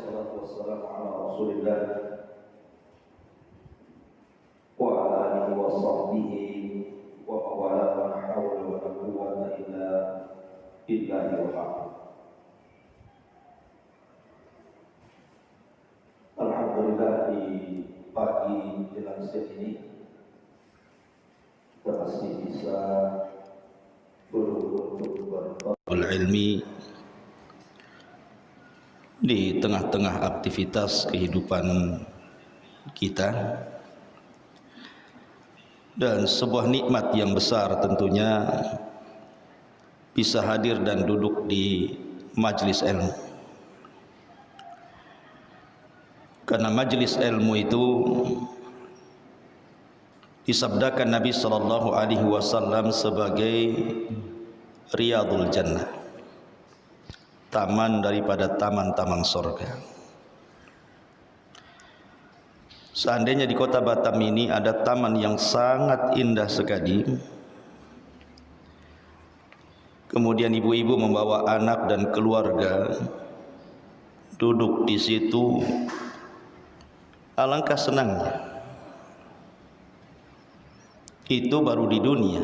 wassalatu wassalamu ala Rasulillah wa ala alihi wa sahbihi wa mawala wa la hawla wa la quwwata illa billahil azim. Alhamdulillah, di pagi jelang siang ini kita masih bisa berbuat ilmi di tengah-tengah aktivitas kehidupan kita, dan sebuah nikmat yang besar tentunya bisa hadir dan duduk di majelis ilmu. Karena majelis ilmu itu disabdakan Nabi sallallahu alaihi wasallam sebagai Riyadul Jannah, taman daripada taman-taman surga. Seandainya di kota Batam ini ada taman yang sangat indah sekali, kemudian ibu-ibu membawa anak dan keluarga duduk di situ, alangkah senangnya. Itu baru di dunia.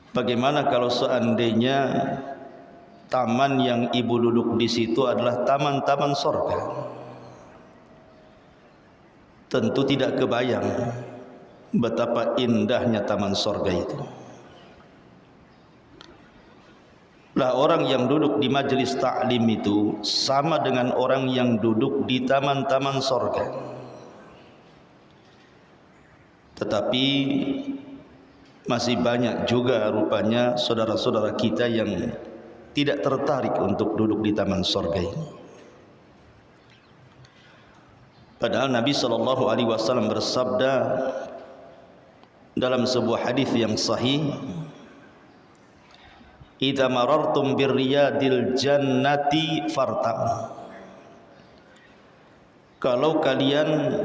Bagaimana kalau seandainya taman yang ibu duduk di situ adalah taman-taman surga? Tentu tidak kebayang betapa indahnya taman surga itu. Lah, orang yang duduk di majelis taklim itu sama dengan orang yang duduk di taman-taman surga. Tetapi masih banyak juga rupanya saudara-saudara kita yang tidak tertarik untuk duduk di taman surga ini. Padahal Nabi sallallahu alaihi wasallam bersabda dalam sebuah hadis yang sahih, "Idza marartum birriyadil jannati fartam." Kalau kalian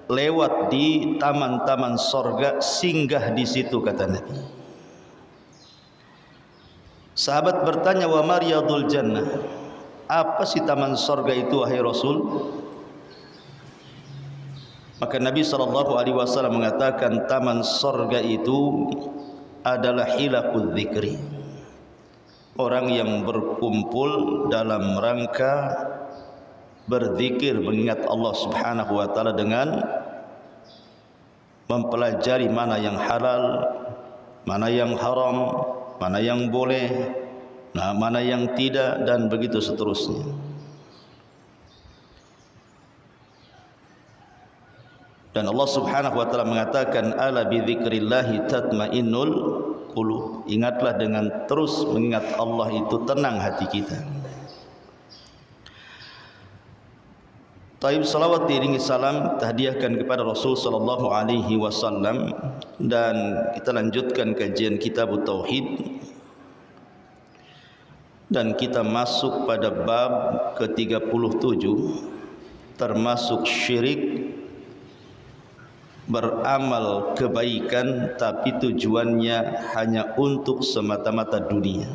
lewat di taman-taman surga, singgah di situ, kata Nabi. Sahabat bertanya, wa mariyadul jannah, apa sih taman surga itu wahai Rasul? Maka Nabi SAW mengatakan, taman surga itu adalah hilaqul dzikri, orang yang berkumpul dalam rangka berzikir, mengingat Allah Subhanahu wa taala dengan mempelajari mana yang halal, mana yang haram, mana yang boleh, mana yang tidak, dan begitu seterusnya. Dan Allah Subhanahu wa taala mengatakan, ala bi dzikrillahi tatmainnul qulub. Ingatlah, dengan terus mengingat Allah itu tenang hati kita. Taib, salawat diiringi salam hadiahkan kepada Rasul sallallahu alaihi wasallam, dan kita lanjutkan kajian kitab Tauhid, dan kita masuk pada bab ke-37, termasuk syirik, beramal kebaikan tapi tujuannya hanya untuk semata-mata dunia.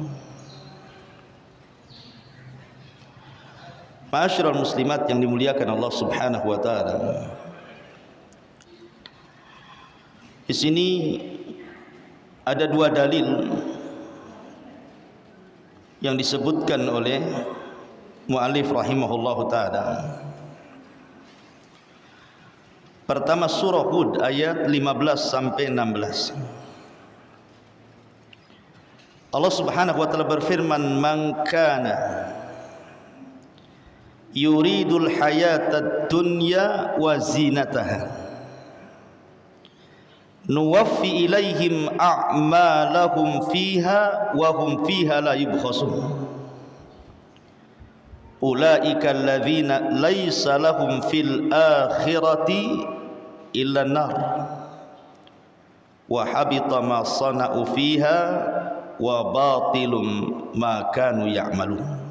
Ma'asyiral muslimat yang dimuliakan Allah Subhanahu wa taala. Di sini ada dua dalil yang disebutkan oleh muallif rahimahullahu taala. Pertama, surah Hud ayat 15 sampai 16. Allah Subhanahu wa taala berfirman, "Man kana yuridul hayatad dunya wa zinataha nuwaffi ilaihim a'malahum fiha wa hum fiha la yubkhasun ulaika alladzina laysa lahum fil akhirati illa an-nar wa habita ma sana'u fiha wa batilum ma kanu ya'malun."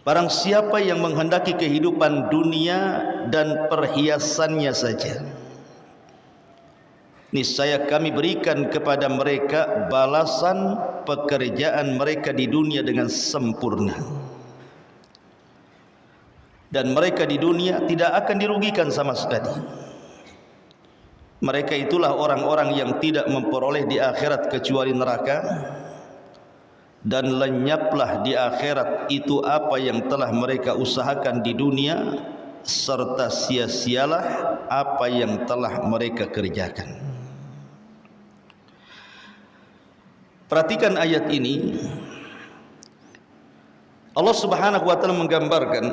Barang siapa yang menghendaki kehidupan dunia dan perhiasannya saja, niscaya kami berikan kepada mereka balasan pekerjaan mereka di dunia dengan sempurna, dan mereka di dunia tidak akan dirugikan sama sekali. Mereka itulah orang-orang yang tidak memperoleh di akhirat kecuali neraka, dan lenyaplah di akhirat itu apa yang telah mereka usahakan di dunia, serta sia-sialah apa yang telah mereka kerjakan. Perhatikan ayat ini. Allah Subhanahu wa taala menggambarkan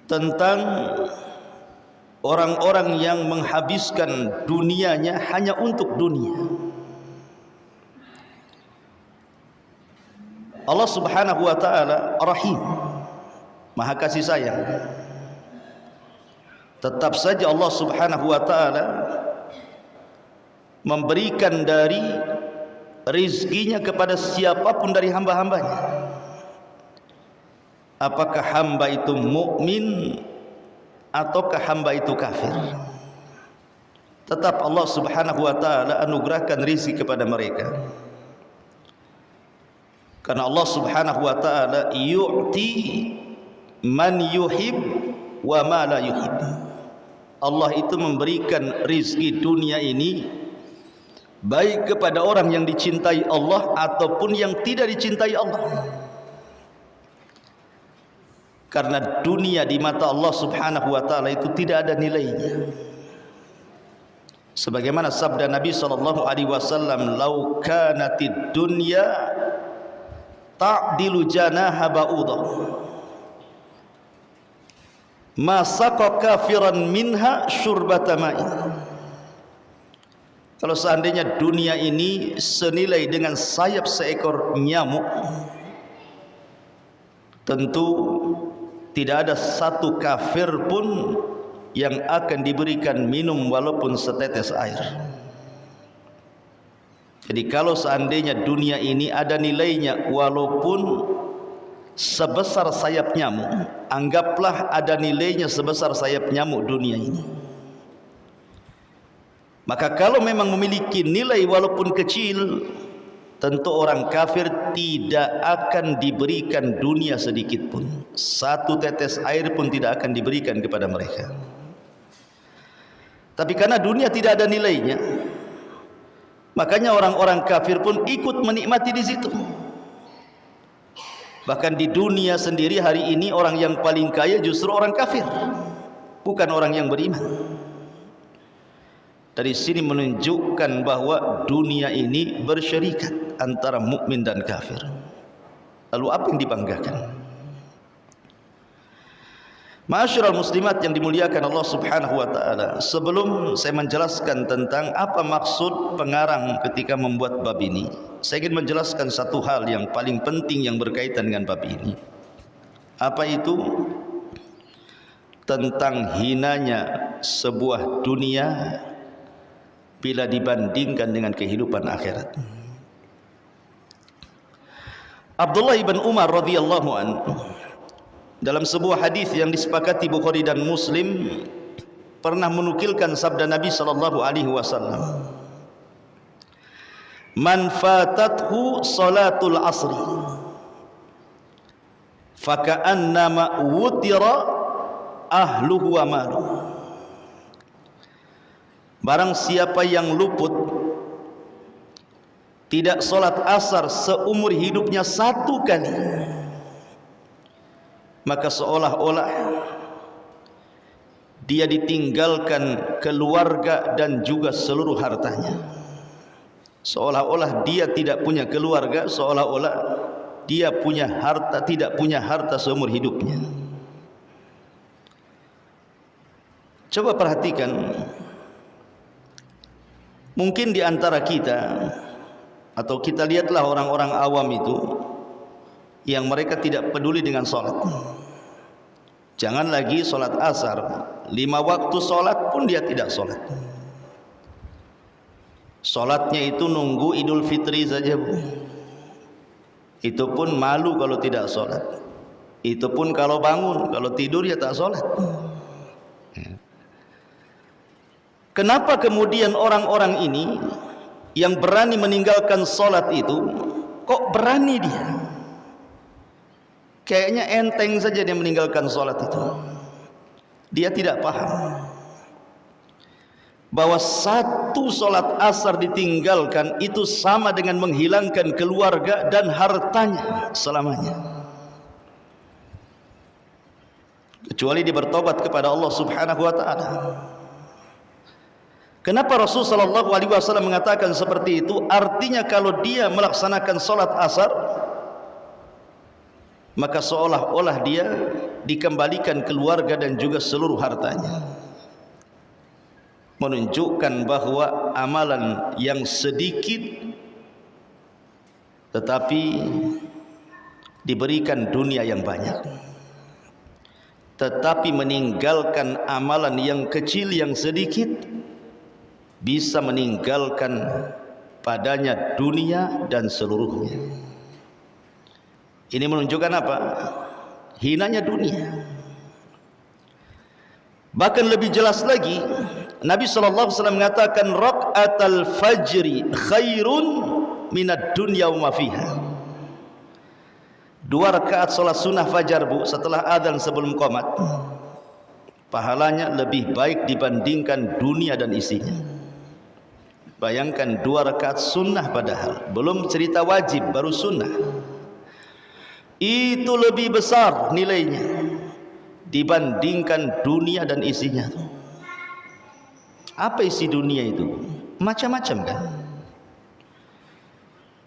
tentang orang-orang yang menghabiskan dunianya hanya untuk dunia. Allah Subhanahu wa taala Rahim, Maha kasih sayang. Tetap saja Allah Subhanahu wa taala memberikan dari rizkinya kepada siapapun dari hamba-hambanya. Apakah hamba itu mukmin ataukah hamba itu kafir, tetap Allah Subhanahu wa taala anugerahkan rizki kepada mereka. Karena Allah Subhanahu wa taala yu'ti man yuhib wa ma la yuhib. Allah itu memberikan rizki dunia ini baik kepada orang yang dicintai Allah ataupun yang tidak dicintai Allah. Karena dunia di mata Allah Subhanahu wa taala itu tidak ada nilainya. Sebagaimana sabda Nabi sallallahu alaihi wasallam, "Lau kanatid dunya ta'dilu janaha ba'udah, ma saqa kafiran minha syurbata ma'in." Kalau seandainya dunia ini senilai dengan sayap seekor nyamuk, tentu tidak ada satu kafir pun yang akan diberikan minum walaupun setetes air. Jadi kalau seandainya dunia ini ada nilainya walaupun sebesar sayap nyamuk, anggaplah ada nilainya sebesar sayap nyamuk dunia ini. Maka kalau memang memiliki nilai walaupun kecil, tentu orang kafir tidak akan diberikan dunia sedikit pun. Satu tetes air pun tidak akan diberikan kepada mereka. Tapi karena dunia tidak ada nilainya, makanya orang-orang kafir pun ikut menikmati di situ. Bahkan di dunia sendiri hari ini orang yang paling kaya justru orang kafir, bukan orang yang beriman. Dari sini menunjukkan bahwa dunia ini bersyarikat antara mukmin dan kafir. Lalu apa yang dibanggakan? Ma'asyiral muslimat yang dimuliakan Allah Subhanahu wa taala, sebelum saya menjelaskan tentang apa maksud pengarang ketika membuat bab ini, saya ingin menjelaskan satu hal yang paling penting yang berkaitan dengan bab ini. Apa itu? Tentang hinanya sebuah dunia bila dibandingkan dengan kehidupan akhirat. Abdullah ibn Umar radhiyallahu anhu dalam sebuah hadis yang disepakati Bukhari dan Muslim pernah menukilkan sabda Nabi sallallahu alaihi wasallam, "Man fatathu salatul asri faka'annama wutira ahluhu wa maluhu." Barang siapa yang luput tidak solat asar seumur hidupnya satu kali, maka seolah-olah dia ditinggalkan keluarga dan juga seluruh hartanya. Seolah-olah dia tidak punya keluarga, seolah-olah dia punya harta, tidak punya harta seumur hidupnya. Coba perhatikan, mungkin di antara kita, atau kita lihatlah orang-orang awam itu yang mereka tidak peduli dengan sholat. Jangan lagi sholat asar, 5 waktu sholat pun dia tidak sholat. Sholatnya itu nunggu Idul Fitri saja, Bu. Itu pun malu kalau tidak sholat. Itu pun kalau bangun, kalau tidur ya tak sholat. Kenapa kemudian orang-orang ini yang berani meninggalkan solat itu, kok berani dia? Kayaknya enteng saja dia meninggalkan solat itu. Dia tidak paham bahwa satu solat asar ditinggalkan itu sama dengan menghilangkan keluarga dan hartanya selamanya, kecuali dia bertobat kepada Allah Subhanahu wa taala. Kenapa Rasul sallallahu alaihi wasallam mengatakan seperti itu? Artinya kalau dia melaksanakan solat asar, maka seolah-olah dia dikembalikan keluarga dan juga seluruh hartanya, menunjukkan bahwa amalan yang sedikit tetapi diberikan dunia yang banyak, tetapi meninggalkan amalan yang kecil yang sedikit bisa meninggalkan padanya dunia dan seluruhnya. Ini menunjukkan apa? Hinanya dunia. Bahkan lebih jelas lagi, Nabi SAW mengatakan raq'atal fajri khairun minad dunya wa ma fiha. 2 rakaat salat sunnah fajar, Bu, setelah azan sebelum qomat, pahalanya lebih baik dibandingkan dunia dan isinya. Bayangkan 2 rakaat sunnah, padahal belum cerita wajib, baru sunnah. Itu lebih besar nilainya dibandingkan dunia dan isinya. Apa isi dunia itu? Macam-macam kan.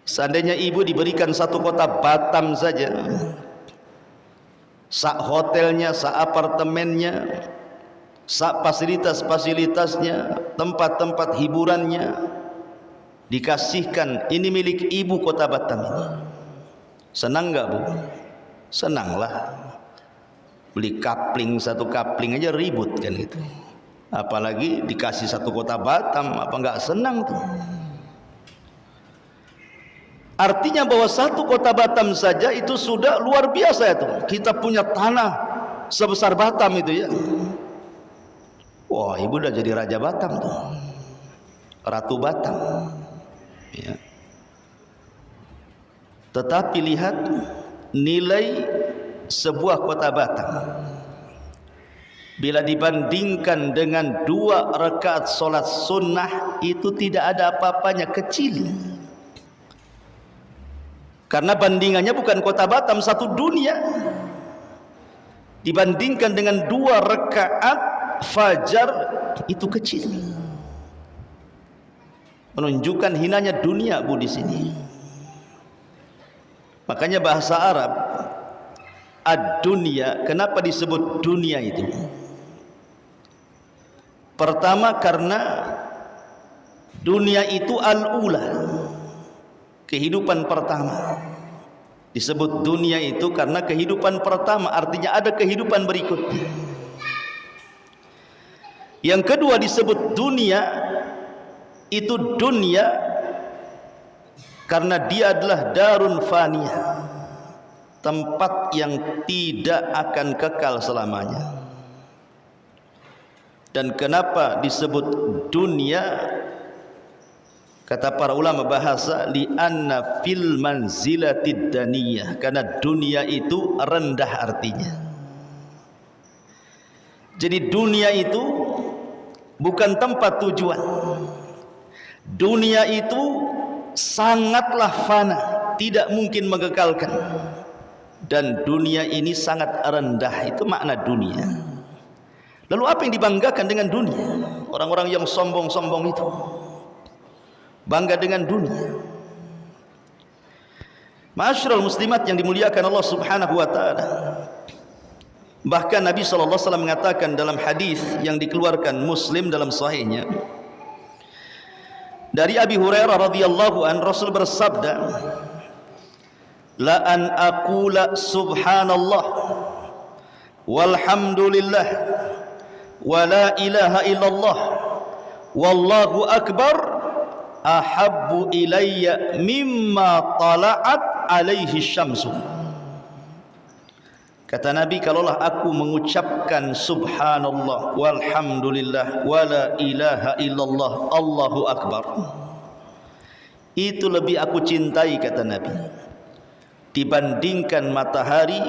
Seandainya ibu diberikan satu kota Batam saja, sak hotelnya, sak apartemennya, sak fasilitas-fasilitasnya, tempat-tempat hiburannya, dikasihkan, ini milik ibu kota Batam ini. Senang enggak, Bu? Senanglah. Beli kapling, satu kapling aja ribut kan gitu. Apalagi dikasih satu kota Batam, apa enggak senang tuh? Artinya bahwa satu kota Batam saja itu sudah luar biasa itu. Kita punya tanah sebesar Batam itu ya. Wah, ibu udah jadi raja Batam tuh, ratu Batam ya. Tetapi lihat nilai sebuah kota Batam bila dibandingkan dengan 2 rakaat solat sunnah, itu tidak ada apa-apanya, kecil. Karena bandingannya bukan kota Batam, satu dunia. Dibandingkan dengan 2 rakaat fajar, itu kecil. Menunjukkan hinanya dunia, Bu, di sini. Makanya bahasa Arab ad-dunya, kenapa disebut dunia itu? Pertama karena dunia itu al-ula, kehidupan pertama. Disebut dunia itu karena kehidupan pertama, artinya ada kehidupan berikutnya. Yang kedua disebut dunia, itu dunia karena dia adalah darun faniyah, tempat yang tidak akan kekal selamanya. Dan kenapa disebut dunia? Kata para ulama bahasa, li'anna fil manzilatid daniyah, karena dunia itu rendah artinya. Jadi dunia itu bukan tempat tujuan. Dunia itu sangatlah fana, tidak mungkin mengekalkan. Dan dunia ini sangat rendah, itu makna dunia. Lalu apa yang dibanggakan dengan dunia? Orang-orang yang sombong-sombong itu bangga dengan dunia. Ma'asyiral muslimat yang dimuliakan Allah Subhanahu wa taala. Bahkan Nabi sallallahu alaihi wasallam mengatakan dalam hadis yang dikeluarkan Muslim dalam sahihnya, dari Abi Hurairah radhiyallahu an, Rasul bersabda, la an aqula subhanallah walhamdulillah wa la ilaha illallah wallahu akbar ahabbu ilayya mimma tala'at alaihi syamsu. Kata Nabi, kalaulah aku mengucapkan subhanallah walhamdulillah wa la ilaha illallah Allahu akbar, itu lebih aku cintai, kata Nabi, dibandingkan matahari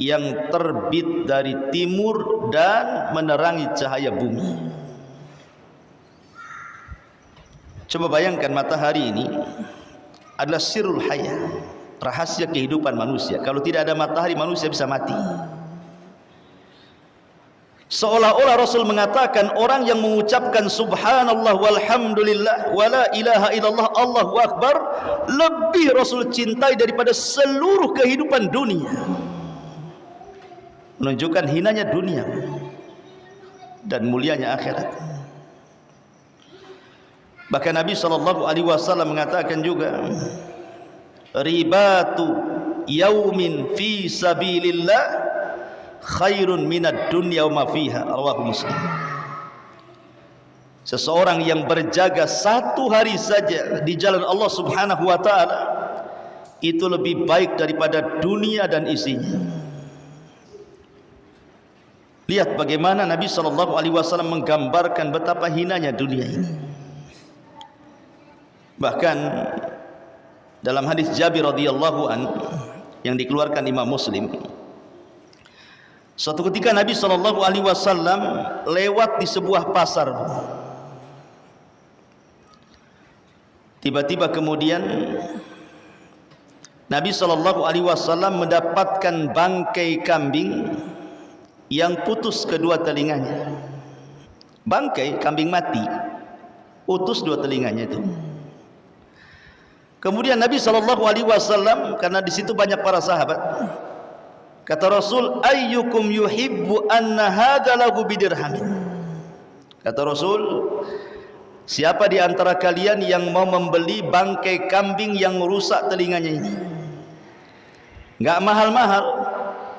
yang terbit dari timur dan menerangi cahaya bumi. Coba bayangkan, matahari ini adalah sirrul hayah, rahasia kehidupan manusia. Kalau tidak ada matahari, manusia bisa mati. Seolah-olah Rasul mengatakan orang yang mengucapkan subhanallah walhamdulillah wala ilaha illallah Allahu akbar lebih Rasul cintai daripada seluruh kehidupan dunia. Menunjukkan hinanya dunia dan mulianya akhirat. Bahkan Nabi SAW mengatakan juga, ribatu yaumin fi sabilillah khairun minad dunya wa ma fiha, rawahu Muslim. Seseorang yang berjaga satu hari saja di jalan Allah Subhanahu wa taala itu lebih baik daripada dunia dan isinya. Lihat bagaimana Nabi SAW menggambarkan betapa hinanya dunia ini. Bahkan dalam hadis Jabir radhiyallahu an yang dikeluarkan Imam Muslim, suatu ketika Nabi SAW lewat di sebuah pasar. Tiba-tiba kemudian Nabi SAW mendapatkan bangkai kambing yang putus kedua telinganya. Bangkai kambing mati, putus dua telinganya itu. Kemudian Nabi SAW, karena di situ banyak para sahabat, kata Rasul, ayyukum yuhibbu anna hadza lahu bidirhamin. Kata Rasul, siapa di antara kalian yang mau membeli bangkai kambing yang rusak telinganya ini? Enggak mahal-mahal,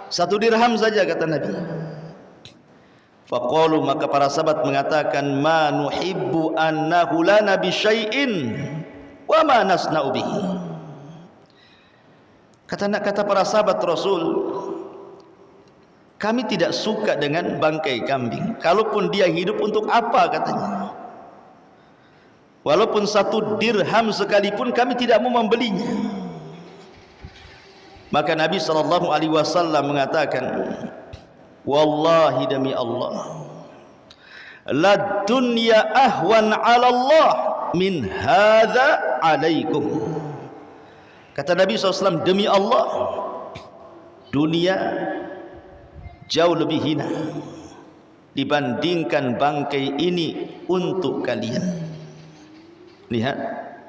1 dirham saja, kata Nabi. Faqalu, maka para sahabat mengatakan, ma nuhibbu annahu lana bi syai'in wa ma nasna'u bihi. Kata para sahabat Rasul, kami tidak suka dengan bangkai kambing. Kalaupun dia hidup, untuk apa, katanya. Walaupun 1 dirham sekalipun kami tidak mau membelinya. Maka Nabi SAW mengatakan, wallahi demi Allah, la dunya ahwan 'ala Allah min hadza 'alaikum. Kata Nabi SAW, demi Allah, dunia jauh lebih hina dibandingkan bangkai ini untuk kalian. Lihat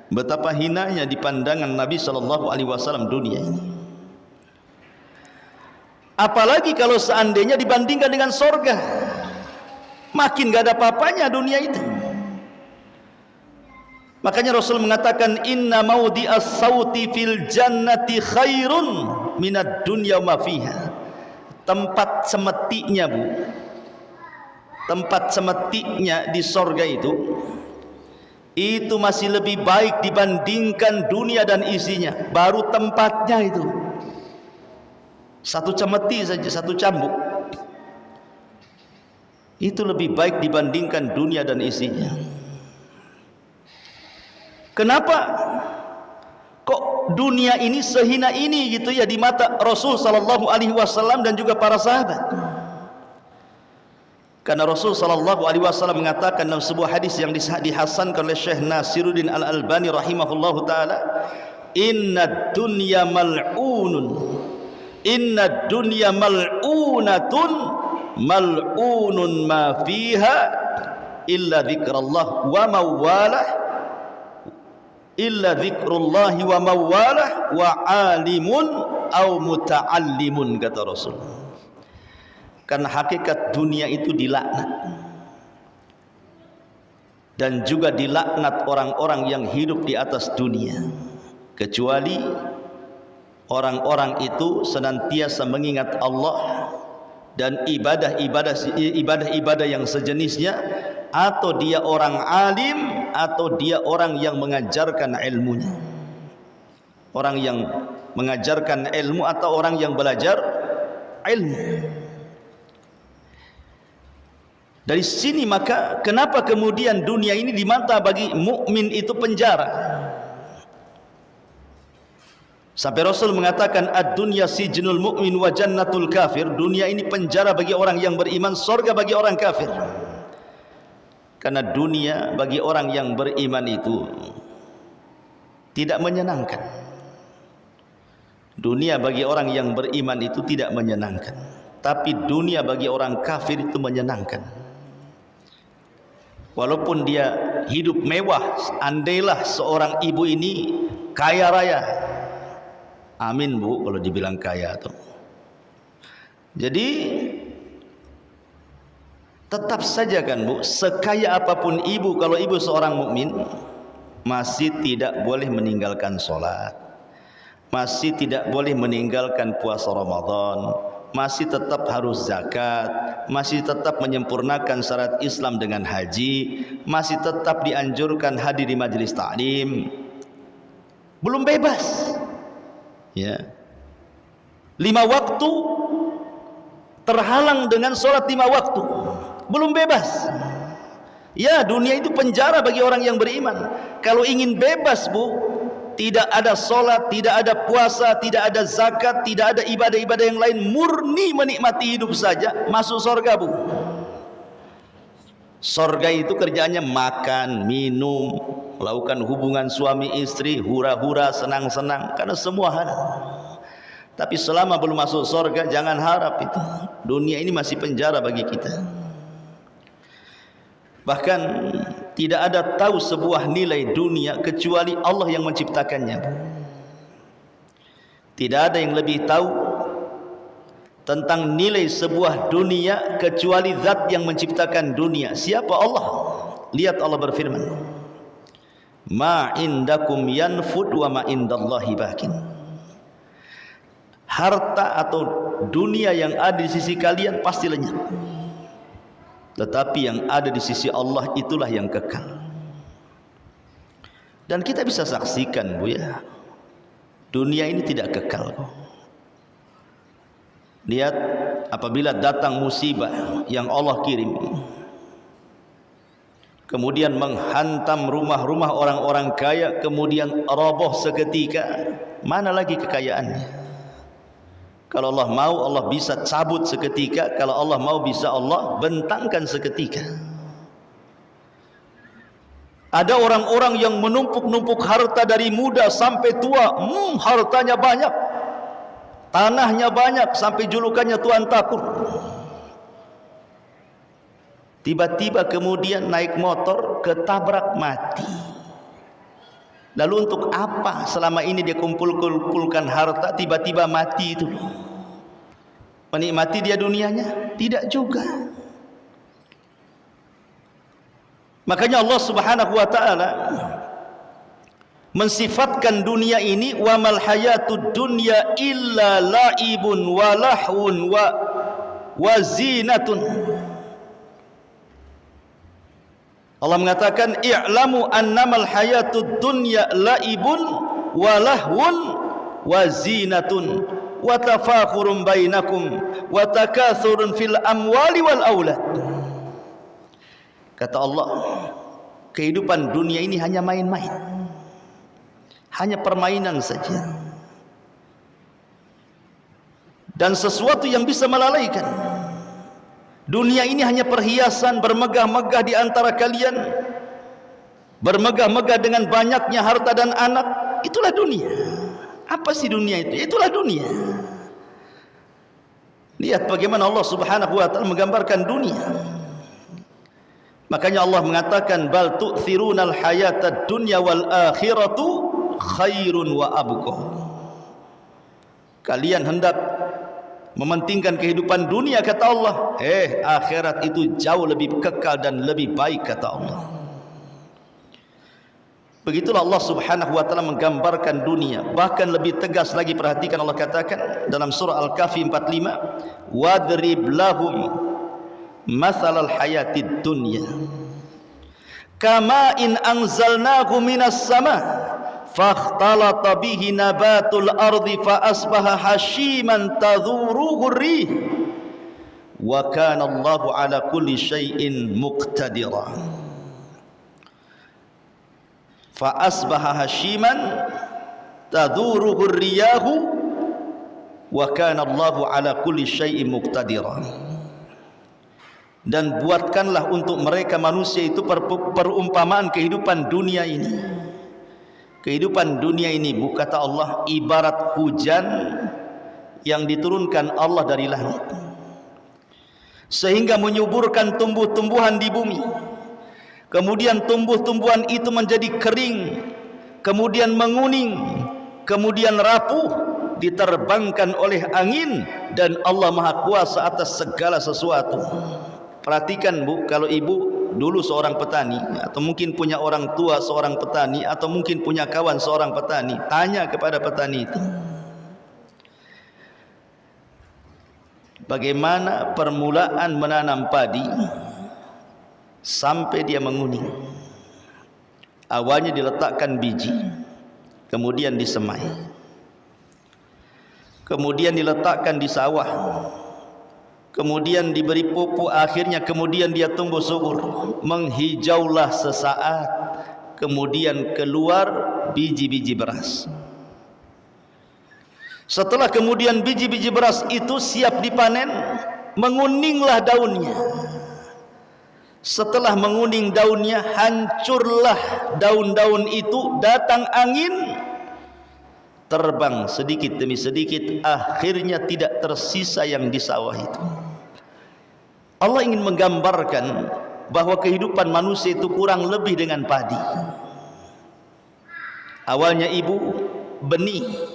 betapa hinanya di pandangan Nabi SAW dunia ini. Apalagi kalau seandainya dibandingkan dengan sorga, makin gak ada apa-apanya dunia itu. Makanya Rasul mengatakan, inna maudhi'as sauti fil jannati khairun minad dunya ma fiha. Tempat semetiknya, Bu, tempat semetiknya di sorga itu masih lebih baik dibandingkan dunia dan isinya. Baru tempatnya itu, 1 cemeti saja, 1 cambuk, itu lebih baik dibandingkan dunia dan isinya. Kenapa kok dunia ini sehina ini gitu ya di mata Rasul SAW dan juga para sahabat? Karena Rasul SAW mengatakan dalam sebuah hadis yang dihasankan oleh Syekh Nasiruddin Al-Albani rahimahullahu taala, inna dunya mal'unun, inna dunya mal'unatun, mal'unun ma fiha illa dzikrullah wa mawalah, illa dzikrullah wa mawalah wa alimun au muta'allimun, kata Rasul. Karena hakikat dunia itu dilaknat, dan juga dilaknat orang-orang yang hidup di atas dunia, kecuali orang-orang itu senantiasa mengingat Allah dan ibadah-ibadah yang sejenisnya, atau dia orang alim, atau dia orang yang mengajarkan ilmunya. Orang yang mengajarkan ilmu atau orang yang belajar ilmu. Dari sini maka kenapa kemudian dunia ini di mata bagi mukmin itu penjara? Sampai Rasul mengatakan ad-dunya sijnul mu'min wa jannatul kafir. Dunia ini penjara bagi orang yang beriman, surga bagi orang kafir. Karena dunia bagi orang yang beriman itu tidak menyenangkan. Dunia bagi orang yang beriman itu tidak menyenangkan. Tapi dunia bagi orang kafir itu menyenangkan. Walaupun dia hidup mewah, andailah seorang ibu ini kaya raya. Amin bu kalau dibilang kaya tuh. Jadi tetap saja kan bu, sekaya apapun ibu, kalau ibu seorang mukmin masih tidak boleh meninggalkan sholat, masih tidak boleh meninggalkan puasa Ramadan, masih tetap harus zakat, masih tetap menyempurnakan syarat Islam dengan haji, masih tetap dianjurkan hadir di majelis ta'lim. Belum bebas. Ya. 5 waktu terhalang dengan sholat 5 waktu. Belum bebas. Ya, dunia itu penjara bagi orang yang beriman. Kalau ingin bebas bu, tidak ada sholat, tidak ada puasa, tidak ada zakat, tidak ada ibadah-ibadah yang lain, murni menikmati hidup saja, masuk surga bu. Surga itu kerjaannya makan, minum, melakukan hubungan suami istri, hura-hura, senang-senang, karena semua halal. Tapi selama belum masuk surga, jangan harap itu. Dunia ini masih penjara bagi kita. Bahkan tidak ada tahu sebuah nilai dunia kecuali Allah yang menciptakannya. Tidak ada yang lebih tahu tentang nilai sebuah dunia kecuali zat yang menciptakan dunia. Siapa? Allah. Lihat Allah berfirman, ma indakum yanfud wa ma indallahi bakin. Harta atau dunia yang ada di sisi kalian pasti lenyap, tetapi yang ada di sisi Allah itulah yang kekal. Dan kita bisa saksikan bu ya, dunia ini tidak kekal. Lihat apabila datang musibah yang Allah kirim, kemudian menghantam rumah-rumah orang-orang kaya, kemudian roboh seketika, mana lagi kekayaannya? Kalau Allah mau, Allah bisa cabut seketika. Kalau Allah mau, bisa Allah bentangkan seketika. Ada orang-orang yang menumpuk-numpuk harta dari muda sampai tua. Hartanya banyak, tanahnya banyak, sampai julukannya Tuan Takur. Tiba-tiba kemudian naik motor, ketabrak, mati. Lalu untuk apa selama ini dia kumpulkan harta, tiba-tiba mati itu? Menikmati dia dunianya? Tidak juga. Makanya Allah Subhanahu wa taala mensifatkan dunia ini, wa mal hayatud dunya illa laibun wa lahwun wa zinatun. Allah mengatakan i'lamu annamal hayatud dunya laibun wa lahwun wa zinatun wa tafakhurun bainakum wa takathurun fil amwali wal aulad. Kata Allah, kehidupan dunia ini hanya main-main, hanya permainan saja, dan sesuatu yang bisa melalaikan. Dunia ini hanya perhiasan, bermegah-megah di antara kalian, bermegah-megah dengan banyaknya harta dan anak. Itulah dunia. Apa sih dunia itu? Itulah dunia. Lihat bagaimana Allah Subhanahu wa taala menggambarkan dunia. Makanya Allah mengatakan bal tu'thirunal hayatad dunya wal akhiratu khairun wa abqa. Kalian hendak mementingkan kehidupan dunia, kata Allah. Akhirat itu jauh lebih kekal dan lebih baik, kata Allah. Begitulah Allah Subhanahu wa taala menggambarkan dunia. Bahkan lebih tegas lagi, perhatikan Allah katakan dalam surah Al-Kahfi 45, wadrib lahum mathalal hayatid dunya kama in anzalnahu minas sama fakhtalata bihi nabatul ardi fa asbaha hashiman tadhuruhu rih wa kana Allahu ala kulli syai'in muqtadira. Fa asbaha hashiman tadhuruhu riyahu wa kana Allahu ala kulli syai'in muqtadira. Dan buatkanlah untuk mereka manusia itu perumpamaan kehidupan dunia ini. Kehidupan dunia ini, kata Allah, ibarat hujan yang diturunkan Allah dari langit sehingga menyuburkan tumbuh-tumbuhan di bumi. Kemudian tumbuh-tumbuhan itu menjadi kering, kemudian menguning, kemudian rapuh, diterbangkan oleh angin, dan Allah Maha Kuasa atas segala sesuatu. Perhatikan Bu, kalau ibu dulu seorang petani, atau mungkin punya orang tua seorang petani, atau mungkin punya kawan seorang petani, tanya kepada petani itu, bagaimana permulaan menanam padi sampai dia menguning. Awalnya diletakkan biji, kemudian disemai, kemudian diletakkan di sawah, kemudian diberi pupuk, akhirnya kemudian dia tumbuh subur, menghijaulah sesaat, kemudian keluar biji-biji beras. Setelah kemudian biji-biji beras itu siap dipanen, menguninglah daunnya. Setelah menguning daunnya, hancurlah daun-daun itu, datang angin, terbang sedikit demi sedikit, akhirnya tidak tersisa yang di sawah itu. Allah ingin menggambarkan bahwa kehidupan manusia itu kurang lebih dengan padi. Awalnya ibu, benih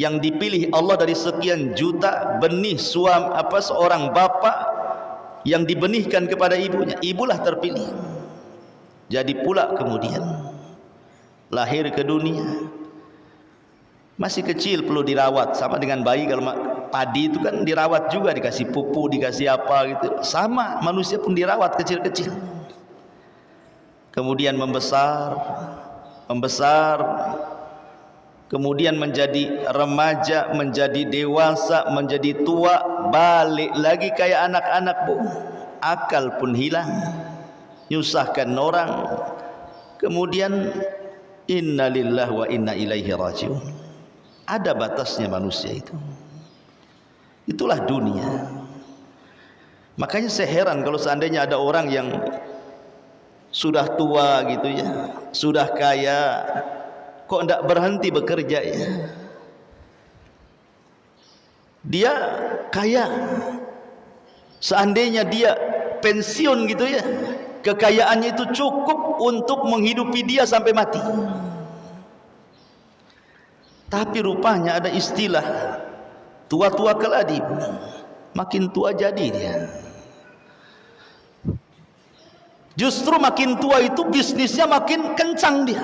yang dipilih Allah dari sekian juta benih seorang bapak yang dibenihkan kepada ibunya, ibulah terpilih. Jadi pula kemudian lahir ke dunia, masih kecil perlu dirawat, sama dengan bayi. Kalau padi itu kan dirawat juga, dikasih pupuk, dikasih apa gitu. Sama manusia pun dirawat kecil-kecil, kemudian membesar, kemudian menjadi remaja, menjadi dewasa, menjadi tua, balik lagi kayak anak-anak Bu. Akal pun hilang, nyusahkan orang, kemudian inna lillahi wa inna ilaihi rajiun. Ada batasnya manusia itu. Itulah dunia. Makanya saya heran kalau seandainya ada orang yang sudah tua gitu ya, sudah kaya, kok tidak berhenti bekerja ya. Dia kaya, seandainya dia pensiun gitu ya, kekayaannya itu cukup untuk menghidupi dia sampai mati. Tapi rupanya ada istilah tua-tua keladi, makin tua jadi dia. Justru makin tua itu bisnisnya makin kencang dia.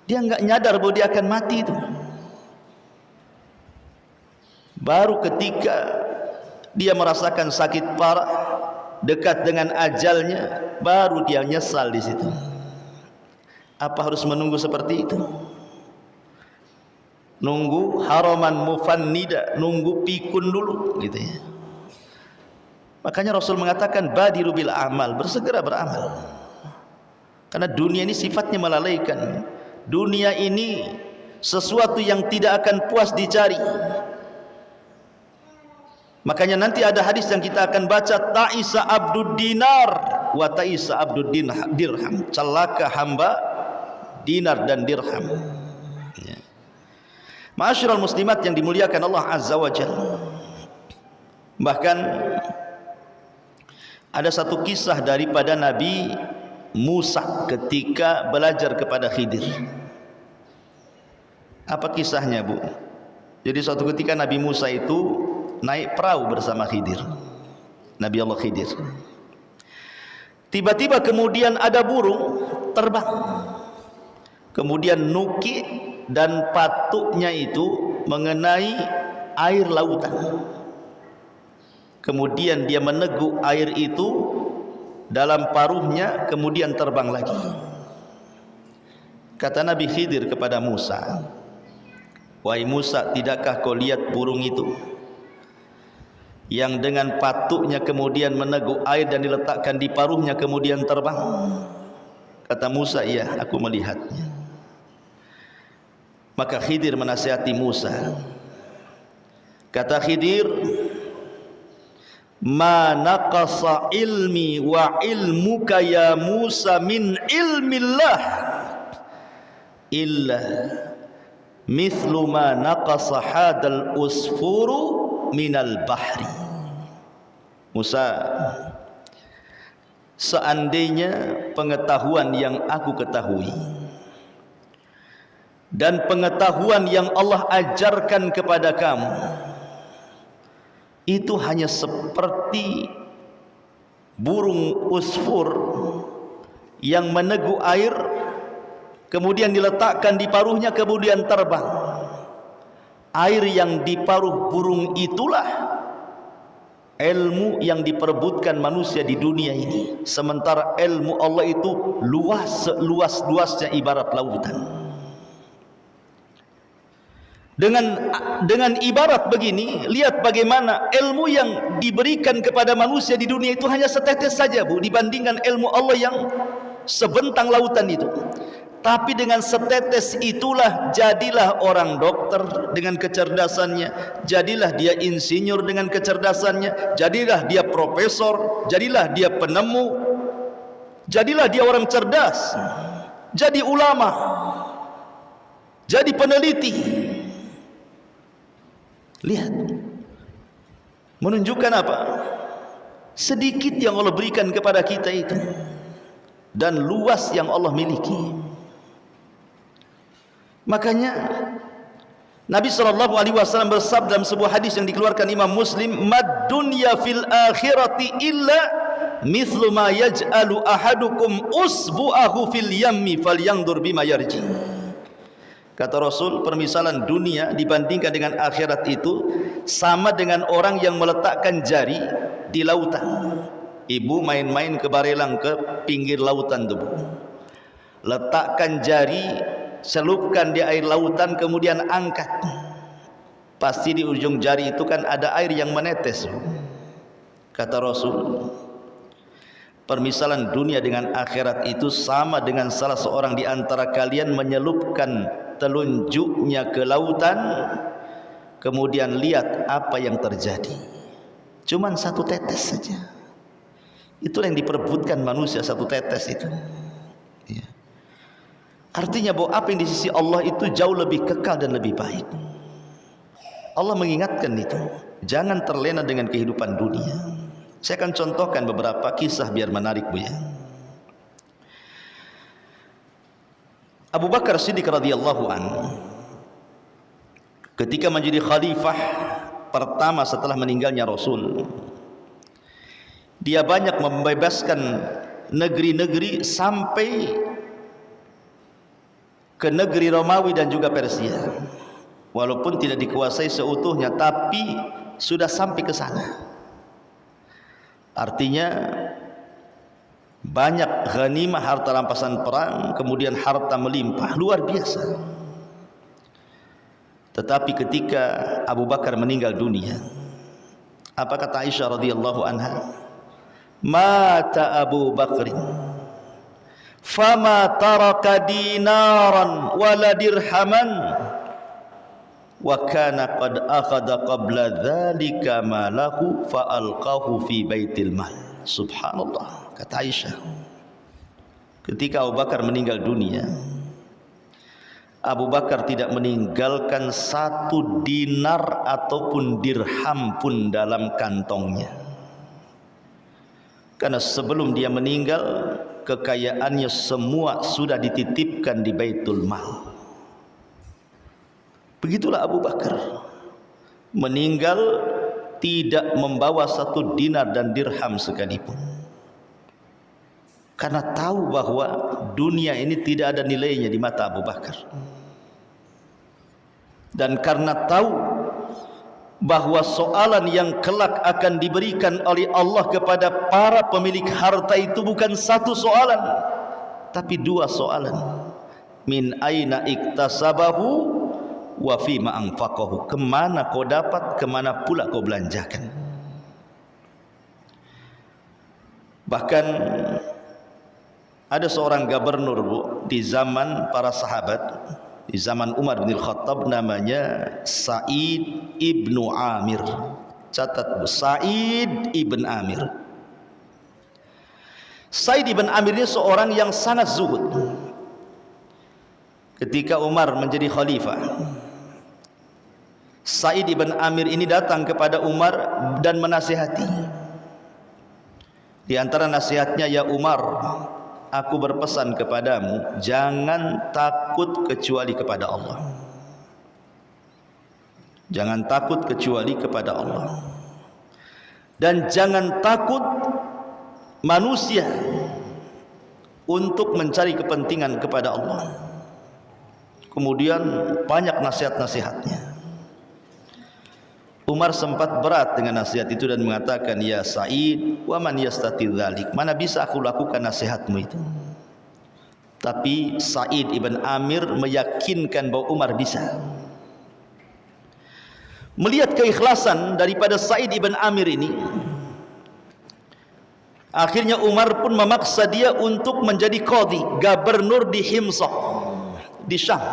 Dia enggak nyadar bahwa dia akan mati itu. Baru ketika dia merasakan sakit parah, dekat dengan ajalnya, baru dia nyesal di situ. Apa harus menunggu seperti itu? Nunggu haraman mufannida, nunggu pikun dulu gitu ya. Makanya Rasul mengatakan badiru bil amal, bersegera beramal. Karena dunia ini sifatnya melalaikan. Dunia ini sesuatu yang tidak akan puas dicari. Makanya nanti ada hadis yang kita akan baca, ta'isa abdud dinar wa ta'isa abdud dirham. Celaka hamba dinar dan dirham. Ya. Ma'asyiral muslimat yang dimuliakan Allah Azza wa Jalla. Bahkan ada satu kisah daripada Nabi Musa ketika belajar kepada Khidir. Apa kisahnya Bu? Jadi suatu ketika Nabi Musa itu naik perahu bersama Khidir, Nabi Allah Khidir. Tiba-tiba kemudian ada burung terbang, kemudian nuki dan patuknya itu mengenai air lautan. Kemudian dia meneguk air itu dalam paruhnya, kemudian terbang lagi. Kata Nabi Khidir kepada Musa, wahai Musa, tidakkah kau lihat burung itu yang dengan patuknya kemudian meneguk air dan diletakkan di paruhnya kemudian terbang? Kata Musa, iya, aku melihatnya. Maka Khidir menasihati Musa. Kata Khidir, ma naqasa ilmi wa ilmuka ya Musa min ilmillah illa mithlu ma naqasa hadal usfuru minal bahri. Musa, seandainya pengetahuan yang aku ketahui dan pengetahuan yang Allah ajarkan kepada kamu itu hanya seperti burung usfur yang meneguk air, kemudian diletakkan di paruhnya, kemudian terbang. Air yang di paruh burung itulah ilmu yang diperebutkan manusia di dunia ini. Sementara ilmu Allah itu luas, seluas-luasnya ibarat lautan. Dengan ibarat begini, lihat bagaimana ilmu yang diberikan kepada manusia di dunia itu hanya setetes saja, Bu, dibandingkan ilmu Allah yang sebentang lautan itu. Tapi dengan setetes itulah jadilah orang dokter dengan kecerdasannya, jadilah dia insinyur dengan kecerdasannya, jadilah dia profesor, jadilah dia penemu, jadilah dia orang cerdas, jadi ulama, jadi peneliti. Lihat, menunjukkan apa? Sedikit yang Allah berikan kepada kita itu, dan luas yang Allah miliki. Makanya Nabi SAW bersabda dalam sebuah hadis yang dikeluarkan Imam Muslim, mad dunya fil akhirati illa mithlu ma yaj'alu ahadukum usbu'ahu fil yammi falyanzur bima yarji. Kata Rasul, permisalan dunia dibandingkan dengan akhirat itu sama dengan orang yang meletakkan jari di lautan. Ibu main-main ke Barelang, ke pinggir lautan itu, letakkan jari, selupkan di air lautan, kemudian angkat. Pasti di ujung jari itu kan ada air yang menetes. Kata Rasul, permisalan dunia dengan akhirat itu sama dengan salah seorang di antara kalian menyelupkan telunjuknya ke lautan, kemudian lihat apa yang terjadi. Cuman satu tetes saja. Itulah yang diperebutkan manusia, satu tetes itu. Ya. Artinya bahwa apa yang di sisi Allah itu jauh lebih kekal dan lebih baik. Allah mengingatkan itu, jangan terlena dengan kehidupan dunia. Saya akan contohkan beberapa kisah biar menarik, Bu, ya. Abu Bakar Siddiq radhiyallahu anhu ketika menjadi khalifah pertama setelah meninggalnya Rasul, dia banyak membebaskan negeri-negeri sampai ke negeri Romawi dan juga Persia. Walaupun tidak dikuasai seutuhnya, tapi sudah sampai ke sana. Artinya banyak ghanimah, harta rampasan perang, kemudian harta melimpah, luar biasa. Tetapi ketika Abu Bakar meninggal dunia, apa kata Aisyah radhiyallahu anha? Mata Abu Bakrin fama taraka dinaran wala dirhaman wa kana qad akhadha qabla dhalika ma lahu fa alqahu fi baitil mal. Subhanallah, kata Aisyah, ketika Abu Bakar meninggal dunia, Abu Bakar tidak meninggalkan satu dinar ataupun dirham pun dalam kantongnya. Karena sebelum dia meninggal, kekayaannya semua sudah dititipkan di Baitul Mal. Begitulah Abu Bakar meninggal tidak membawa satu dinar dan dirham sekalipun, karena tahu bahwa dunia ini tidak ada nilainya di mata Abu Bakar, dan karena tahu bahwa soalan yang kelak akan diberikan oleh Allah kepada para pemilik harta itu bukan satu soalan, tapi dua soalan. Min aina iktasabahu wa fima anfaqahu, kemana kau dapat, kemana pula kau belanjakan. Bahkan ada seorang gubernur, Bu, di zaman para sahabat, di zaman Umar bin Khattab, namanya Sa'id ibnu Amir. Catat, Sa'id ibn Amir. Sa'id ibn Amir ini seorang yang sangat zuhud. Ketika Umar menjadi khalifah, Sa'id ibn Amir ini datang kepada Umar dan menasihati. Di antara nasihatnya, ya Umar, aku berpesan kepadamu, jangan takut kecuali kepada Allah. Jangan takut kecuali kepada Allah. Dan jangan takut manusia untuk mencari kepentingan kepada Allah. Kemudian banyak nasihat-nasihatnya. Umar sempat berat dengan nasihat itu dan mengatakan, ya Sa'id, wa man yastati dzalik, mana bisa aku lakukan nasihatmu itu. Tapi Sa'id ibn Amir meyakinkan bahwa Umar bisa. Melihat keikhlasan daripada Sa'id ibn Amir ini, akhirnya Umar pun memaksa dia untuk menjadi qadhi, gubernur di Himsah, di Syam.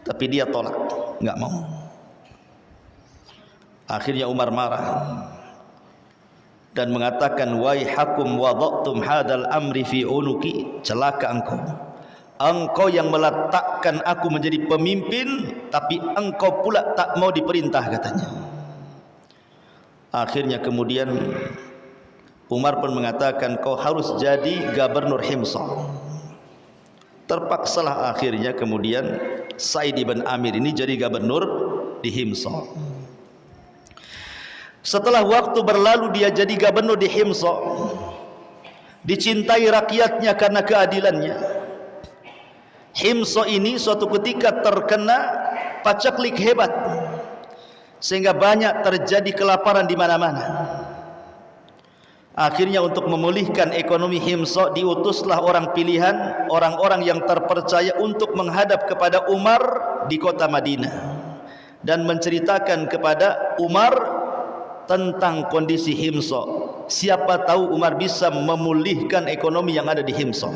Tapi dia tolak, enggak mau. Akhirnya Umar marah dan mengatakan, waihakum wada'tum hadal amri fi unuki, celaka engkau. Engkau yang meletakkan aku menjadi pemimpin, tapi engkau pula tak mau diperintah, katanya. Akhirnya kemudian Umar pun mengatakan, kau harus jadi gubernur Himsah. Terpaksalah akhirnya kemudian Sa'id ibn Amir ini jadi gubernur di Himsah. Setelah waktu berlalu, dia jadi gubernur di Himsah, dicintai rakyatnya karena keadilannya. Himsah ini suatu ketika terkena pacaklik hebat, sehingga banyak terjadi kelaparan di mana-mana. Akhirnya untuk memulihkan ekonomi Himsah, diutuslah orang pilihan, orang-orang yang terpercaya untuk menghadap kepada Umar di kota Madinah dan menceritakan kepada Umar tentang kondisi Himsah. Siapa tahu Umar bisa memulihkan ekonomi yang ada di Himsah.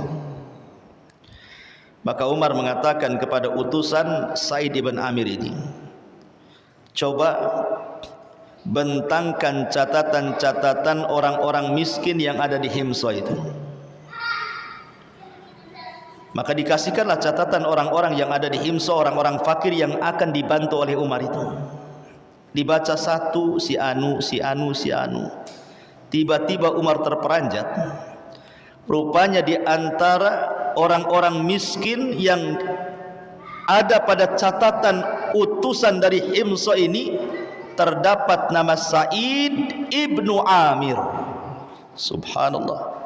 Maka Umar mengatakan kepada utusan Sa'id ibn Amir ini, coba bentangkan catatan-catatan orang-orang miskin yang ada di Himsah itu. Maka dikasihkanlah catatan orang-orang yang ada di Himsah, orang-orang fakir yang akan dibantu oleh Umar itu. Dibaca satu, si anu. Tiba-tiba Umar terperanjat. Rupanya di antara orang-orang miskin yang ada pada catatan utusan dari Himsah ini, terdapat nama Sa'id ibnu Amir. Subhanallah.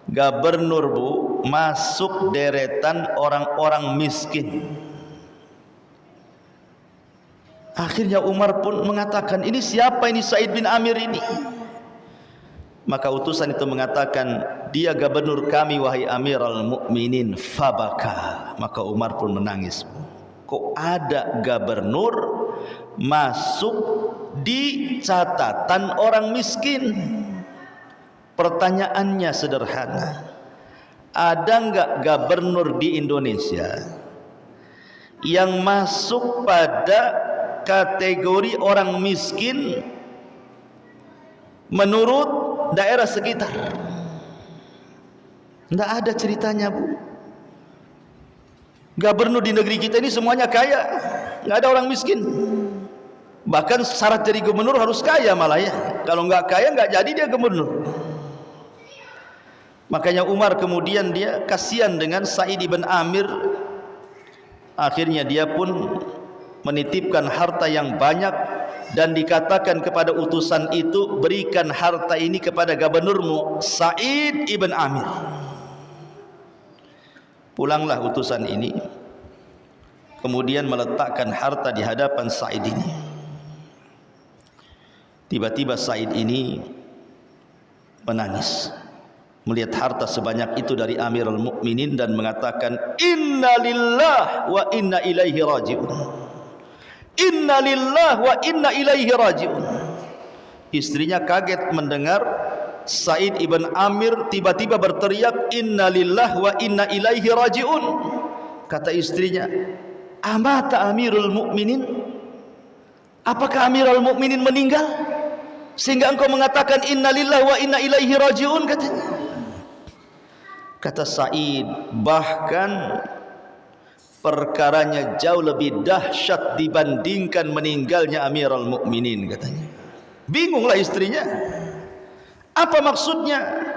Gubernur, Bu, masuk deretan orang-orang miskin. Akhirnya Umar pun mengatakan, ini siapa ini Sa'id bin Amir ini? Maka utusan itu mengatakan, dia gubernur kami wahai Amirul Mukminin. Fabaka. Maka Umar pun menangis. Kok ada gubernur masuk di catatan orang miskin? Pertanyaannya sederhana, ada enggak gubernur di Indonesia yang masuk pada kategori orang miskin menurut daerah sekitar? Tidak ada ceritanya, Bu. Gubernur di negeri kita ini semuanya kaya, nggak ada orang miskin. Bahkan syarat jadi gubernur harus kaya malah ya. Kalau nggak kaya nggak jadi dia gubernur. Makanya Umar kemudian dia kasihan dengan Sa'id ibn Amir. Akhirnya dia pun menitipkan harta yang banyak dan dikatakan kepada utusan itu, berikan harta ini kepada gubernurmu Sa'id ibn Amir. Pulanglah utusan ini, kemudian meletakkan harta di hadapan Sa'id ini. Tiba-tiba Sa'id ini menangis melihat harta sebanyak itu dari Amirul Mukminin dan mengatakan, inna lillah wa inna ilaihi raji'un. Inna lillah wa inna ilaihi raji'un. Istrinya kaget mendengar Sa'id ibn Amir tiba-tiba berteriak, inna lillah wa inna ilaihi raji'un. Kata istrinya, amata Amirul Mukminin? Apakah Amirul Mukminin meninggal sehingga engkau mengatakan innalillahi wa inna ilaihi rajiun? Katanya. Kata Sa'id, bahkan perkaranya jauh lebih dahsyat dibandingkan meninggalnya Amirul Mukminin, katanya. Bingunglah istrinya, apa maksudnya?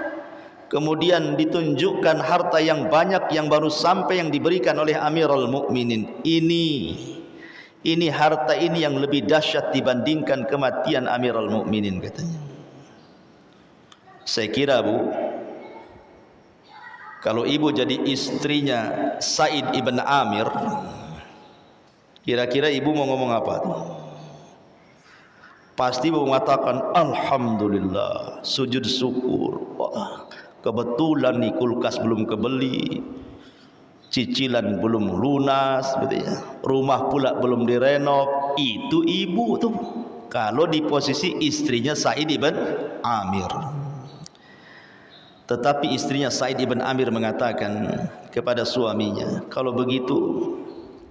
Kemudian ditunjukkan harta yang banyak yang baru sampai yang diberikan oleh Amirul Mukminin. Ini harta ini yang lebih dahsyat dibandingkan kematian Amirul Mukminin, katanya. Saya kira, Bu, kalau ibu jadi istrinya Sa'id ibn Amir, kira-kira ibu mau ngomong apa tuh? Pasti ibu mengatakan alhamdulillah, sujud syukur. Wah, kebetulan nih kulkas belum kebeli, cicilan belum lunas, gitu ya. Rumah pula belum direnov. Itu ibu tuh kalau di posisi istrinya Sa'id ibn Amir. Tetapi istrinya Sa'id ibn Amir mengatakan kepada suaminya, kalau begitu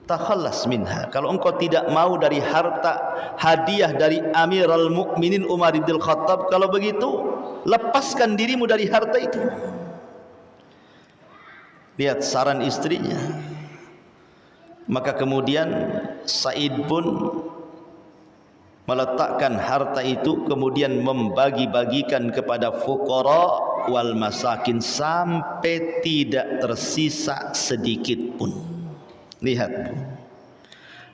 takhallas minha, kalau engkau tidak mau dari harta hadiah dari Amirul Mukminin Umar bin Khattab, kalau begitu lepaskan dirimu dari harta itu. Lihat saran istrinya. Maka kemudian Sa'id pun meletakkan harta itu, kemudian membagi-bagikan kepada fuqara wal masakin sampai tidak tersisa sedikit pun. Lihat,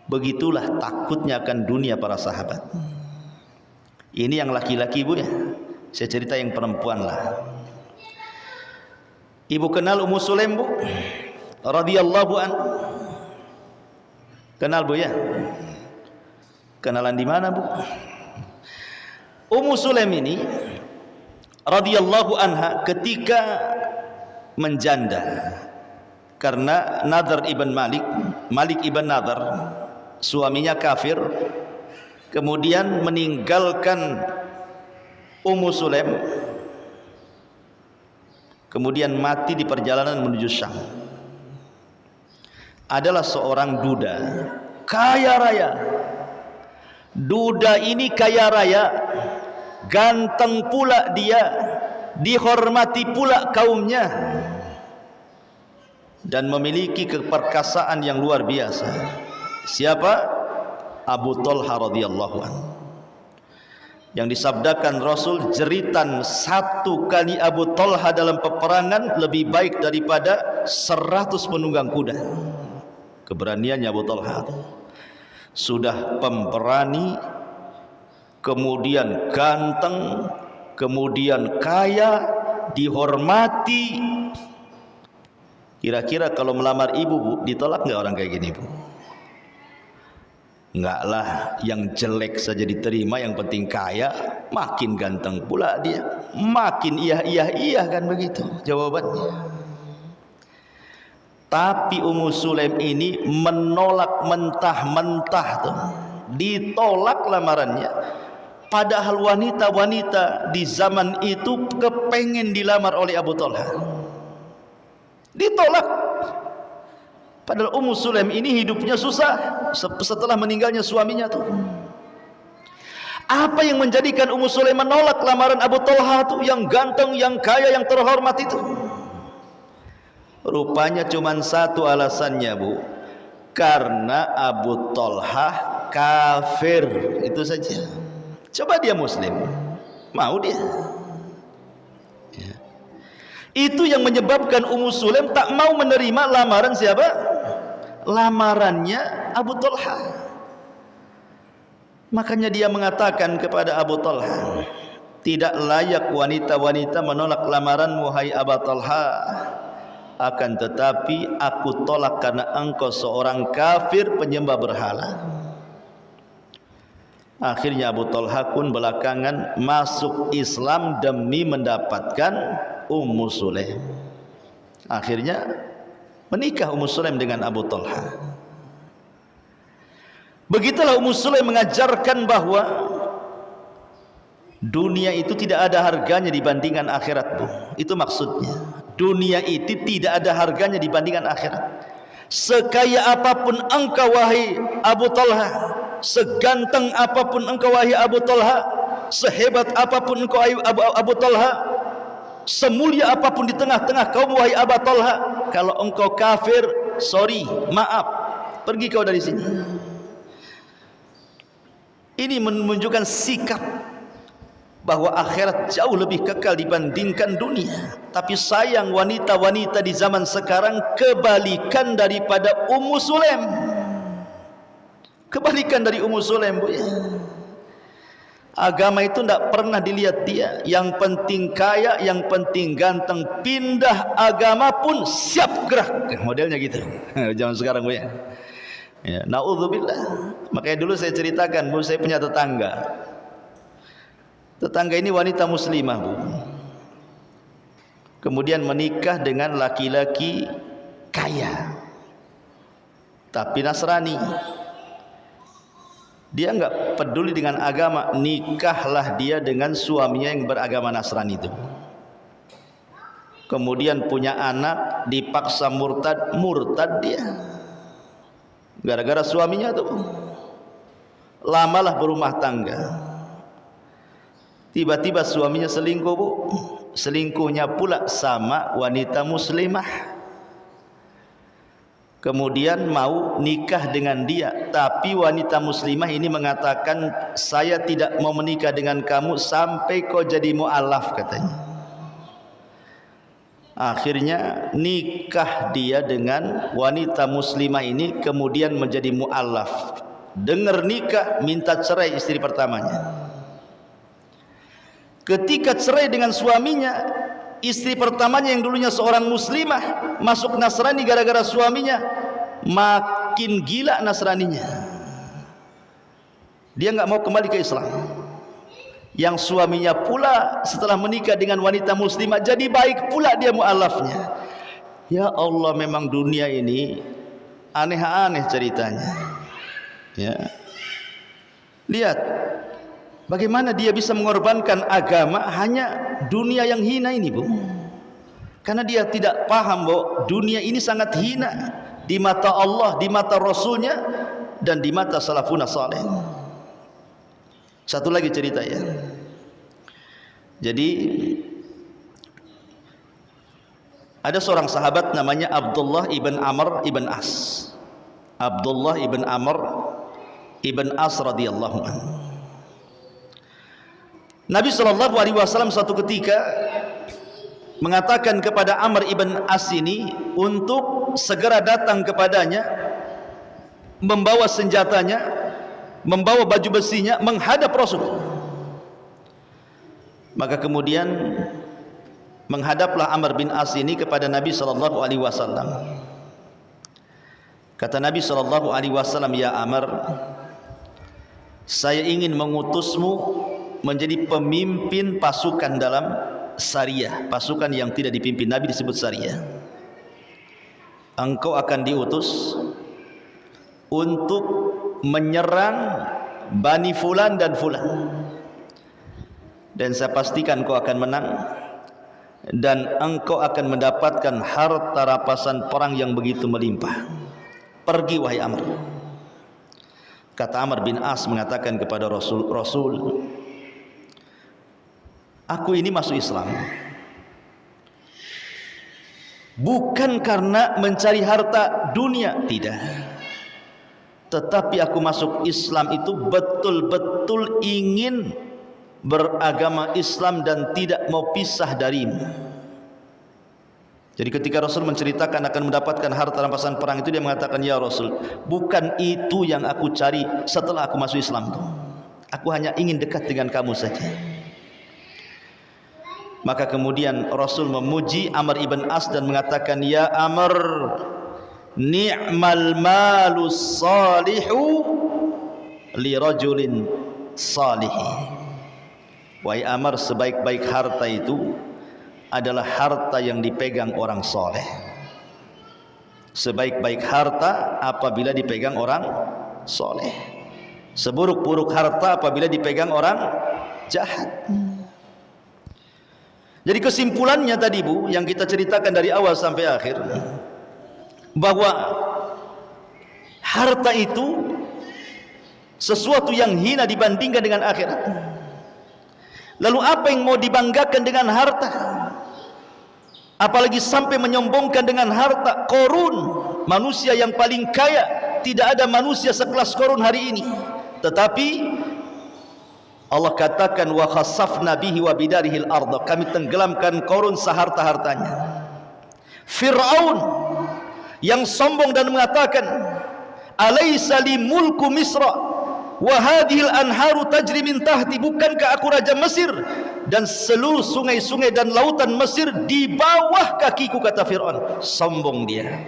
begitulah takutnya akan dunia para sahabat. Ini yang laki-laki, Bu, ya. Saya cerita yang perempuan lah. Ibu kenal Ummu Sulaim, Bu, radhiyallahu an. Kenal, Bu, ya? Kenalan di mana, Bu? Ummu Sulaim ini radhiyallahu anha ketika menjanda karena Nadhr ibn Malik ibn Nadhr, suaminya kafir, kemudian meninggalkan Ummu Sulaim, kemudian mati di perjalanan menuju Syam. Adalah seorang duda kaya raya. Duda ini kaya raya, ganteng pula dia, dihormati pula kaumnya, dan memiliki keperkasaan yang luar biasa. Siapa? Abu Talha radhiyallahu anhu. Yang disabdakan Rasul, jeritan satu kali Abu Talha dalam peperangan lebih baik daripada 100 penunggang kuda. Keberaniannya Abu Talha. Sudah pemberani, kemudian ganteng, kemudian kaya, dihormati. Kira-kira kalau melamar ibu, Bu, ditolak nggak orang kayak gini, Bu? Enggak lah, yang jelek saja diterima, yang penting kaya. Makin ganteng pula dia, makin iya kan, begitu jawabannya. Tapi Ummu Sulaim ini menolak mentah-mentah tuh. Ditolak lamarannya. Padahal wanita-wanita di zaman itu kepengen dilamar oleh Abu Talha. Ditolak. Padahal Ummu Sulaim ini hidupnya susah setelah meninggalnya suaminya tuh. Apa yang menjadikan Ummu Sulaim menolak lamaran Abu Talha tuh, yang ganteng, yang kaya, yang terhormat itu? Rupanya cuma satu alasannya, Bu. Karena Abu Talha kafir, itu saja. Coba dia muslim, mau dia? Ya. Itu yang menyebabkan Ummu Sulaim tak mau menerima lamaran siapa? Lamarannya Abu Talha. Makanya dia mengatakan kepada Abu Talha, tidak layak wanita-wanita menolak lamaranmu, hai Abu Talha. Akan tetapi aku tolak karena engkau seorang kafir penyembah berhala. Akhirnya Abu Talha pun belakangan masuk Islam demi mendapatkan Ummu Sulaim. Akhirnya menikah Ummu Sulaim dengan Abu Talha. Begitulah Ummu Sulaim mengajarkan bahwa dunia itu tidak ada harganya dibandingkan akhirat, Bu. Itu maksudnya. Dunia itu tidak ada harganya dibandingkan akhirat. sekaya apapun engkau wahai Abu Talha, seganteng apapun engkau wahai Abu Talha, sehebat apapun engkau wahai Abu Talha, semulia apapun di tengah-tengah kaum wahai Abu Talha, kalau engkau kafir, sorry, maaf, pergi kau dari sini. Ini menunjukkan sikap bahwa akhirat jauh lebih kekal dibandingkan dunia. Tapi sayang, wanita-wanita di zaman sekarang kebalikan daripada Ummu Sulaim. Kebalikan dari Ummu Sulaim, Bu, ya. Agama itu tidak pernah dilihat dia. Yang penting kaya, yang penting ganteng. Pindah agama pun siap gerak. Modelnya gitu. Zaman sekarang, Bu, ya. Ya, naudzubillah. Makanya dulu saya ceritakan, Bu, saya punya tetangga. Tetangga ini wanita muslimah, Bu. Kemudian menikah dengan laki-laki kaya, tapi Nasrani. Dia enggak peduli dengan agama, nikahlah dia dengan suaminya yang beragama Nasrani itu. Kemudian punya anak, dipaksa murtad dia. Gara-gara suaminya tuh. Lamalah berumah tangga. Tiba-tiba suaminya selingkuh, Bu. Selingkuhnya pula sama wanita muslimah. Kemudian mau nikah dengan dia, tapi wanita muslimah ini mengatakan, saya tidak mau menikah dengan kamu sampai kau jadi mu'alaf, katanya. Akhirnya nikah dia dengan wanita muslimah ini, kemudian menjadi mu'alaf. Dengar nikah, minta cerai istri pertamanya. Ketika cerai dengan suaminya, istri pertamanya yang dulunya seorang muslimah masuk Nasrani gara-gara suaminya, makin gila Nasraninya. Dia enggak mau kembali ke Islam. Yang suaminya pula setelah menikah dengan wanita muslimah jadi baik pula dia mu'alafnya. Ya Allah, memang dunia ini aneh-aneh ceritanya. Ya. Lihat bagaimana dia bisa mengorbankan agama hanya dunia yang hina ini, Bu. Karena dia tidak paham bahwa dunia ini sangat hina di mata Allah, di mata Rasulnya, dan di mata salafun saleh. Satu lagi cerita, ya. Jadi ada seorang sahabat namanya Abdullah ibn Amr ibn As. Abdullah ibn Amr ibn As radhiyallahu anhu. Nabi SAW suatu ketika mengatakan kepada Amr ibn As ini untuk segera datang kepadanya, membawa senjatanya, membawa baju besinya, menghadap Rasul. Maka kemudian menghadaplah Amr bin As ini kepada Nabi SAW. Kata Nabi SAW, ya Amr, saya ingin mengutusmu menjadi pemimpin pasukan dalam Sariyah. Pasukan yang tidak dipimpin Nabi disebut Sariyah. Engkau akan diutus untuk menyerang Bani Fulan dan Fulan, dan saya pastikan kau akan menang, dan engkau akan mendapatkan harta rampasan perang yang begitu melimpah. Pergi wahai Amr. Kata Amr bin As mengatakan kepada Rasul, aku ini masuk Islam bukan karena mencari harta dunia, tidak. Tetapi aku masuk Islam itu betul-betul ingin beragama Islam dan tidak mau pisah darimu. Jadi ketika Rasul menceritakan akan mendapatkan harta rampasan perang itu, dia mengatakan, ya Rasul, bukan itu yang aku cari setelah aku masuk Islam. Aku hanya ingin dekat dengan kamu saja. Maka kemudian Rasul memuji Amr ibn As dan mengatakan, ya Amr, ni'mal malus salihu li rajulin salihi. Wahai Amr, sebaik-baik harta itu adalah harta yang dipegang orang soleh. Sebaik-baik harta apabila dipegang orang soleh. Seburuk-buruk harta apabila dipegang orang jahat. Jadi kesimpulannya tadi, Bu, yang kita ceritakan dari awal sampai akhir, bahwa Harta itu sesuatu yang hina dibandingkan dengan akhirat. Lalu apa yang mau dibanggakan dengan harta? Apalagi sampai menyombongkan dengan harta. Qarun, manusia yang paling kaya, tidak ada manusia sekelas Qarun hari ini. Tetapi Allah katakan wa khasafna bihi wa bidarihil ardh, kami tenggelamkan Qarun seharta-hartanya. Fir'aun yang sombong dan mengatakan alaysa li mulku Misra wa hadhil anharu tajri min tahti, bukankah aku raja Mesir dan seluruh sungai-sungai dan lautan Mesir di bawah kakiku, kata Fir'aun. Sombong dia.